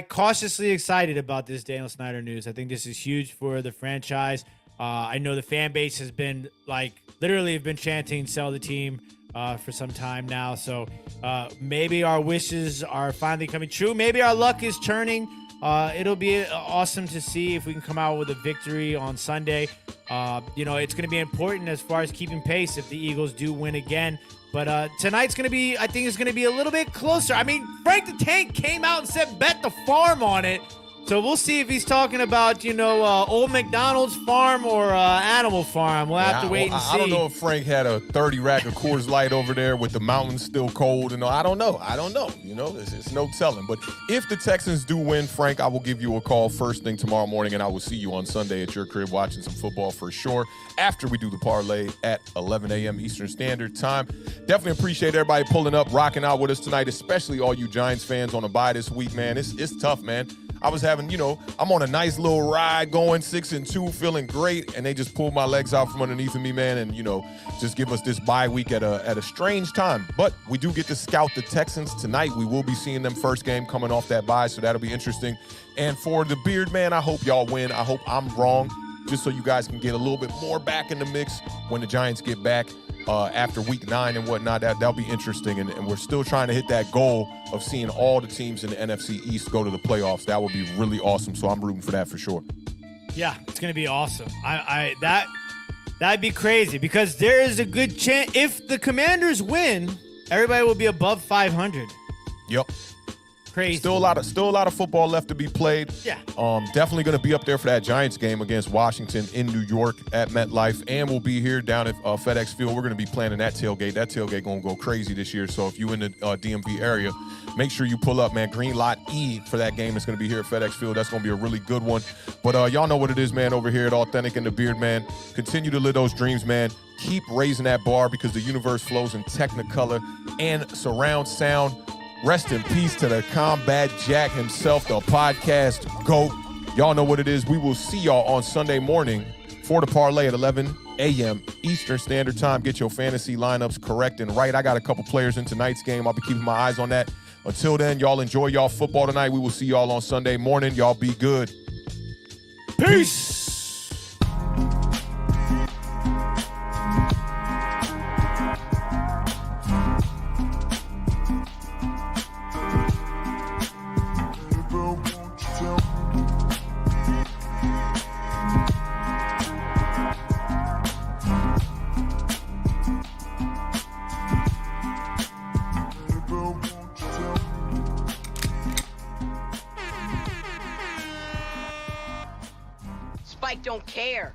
cautiously excited about this Daniel Snyder news. I think this is huge for the franchise. I know the fan base has been literally have been chanting "sell the team" for some time now. So maybe our wishes are finally coming true. Maybe our luck is turning It'll be awesome to see if we can come out with a victory on Sunday. It's going to be important as far as keeping pace if the Eagles do win again. But tonight's going to be, I think it's going to be a little bit closer. I mean, Frank the Tank came out and said bet the farm on it. So we'll see if he's talking about, Old McDonald's farm or Animal Farm. We'll have to wait and see. I don't know if Frank had a 30 rack of Coors Light over there with the mountains still cold. And I don't know. It's no telling. But if the Texans do win, Frank, I will give you a call first thing tomorrow morning, and I will see you on Sunday at your crib watching some football for sure after we do the parlay at 11 a.m. Eastern Standard Time. Definitely appreciate everybody pulling up, rocking out with us tonight, especially all you Giants fans on a bye this week, man. It's tough, man. I was having, I'm on a nice little ride going 6-2, feeling great, and they just pulled my legs out from underneath of me, man, and, just give us this bye week at a strange time. But we do get to scout the Texans tonight. We will be seeing them first game coming off that bye, so that'll be interesting. And for the Beard, man, I hope y'all win. I hope I'm wrong, just so you guys can get a little bit more back in the mix when the Giants get back after week 9 and whatnot. That'll be interesting, and we're still trying to hit that goal of seeing all the teams in the NFC East go to the playoffs. That would be really awesome, so I'm rooting for that for sure. Yeah, it's going to be awesome. That'd be crazy because there is a good chance if the Commanders win, everybody will be above 500. Yep. Crazy. Still a lot of football left to be played. Yeah. Definitely going to be up there for that Giants game against Washington in New York at MetLife, and we'll be here down at FedEx Field. We're going to be planning that tailgate. That tailgate going to go crazy this year. So if you in the DMV area, make sure you pull up, man. Green Lot E for that game is going to be here at FedEx Field. That's going to be a really good one. But y'all know what it is, man. Over here at Awthentik and The Beard, man. Continue to live those dreams, man. Keep raising that bar because the universe flows in Technicolor and surround sound. Rest in peace to the Combat Jack himself, the podcast GOAT. Y'all know what it is. We will see y'all on Sunday morning for the parlay at 11 a.m. Eastern Standard Time. Get your fantasy lineups correct and right. I got a couple players in tonight's game. I'll be keeping my eyes on that. Until then, y'all enjoy y'all football tonight. We will see y'all on Sunday morning. Y'all be good. Peace. Spike don't care.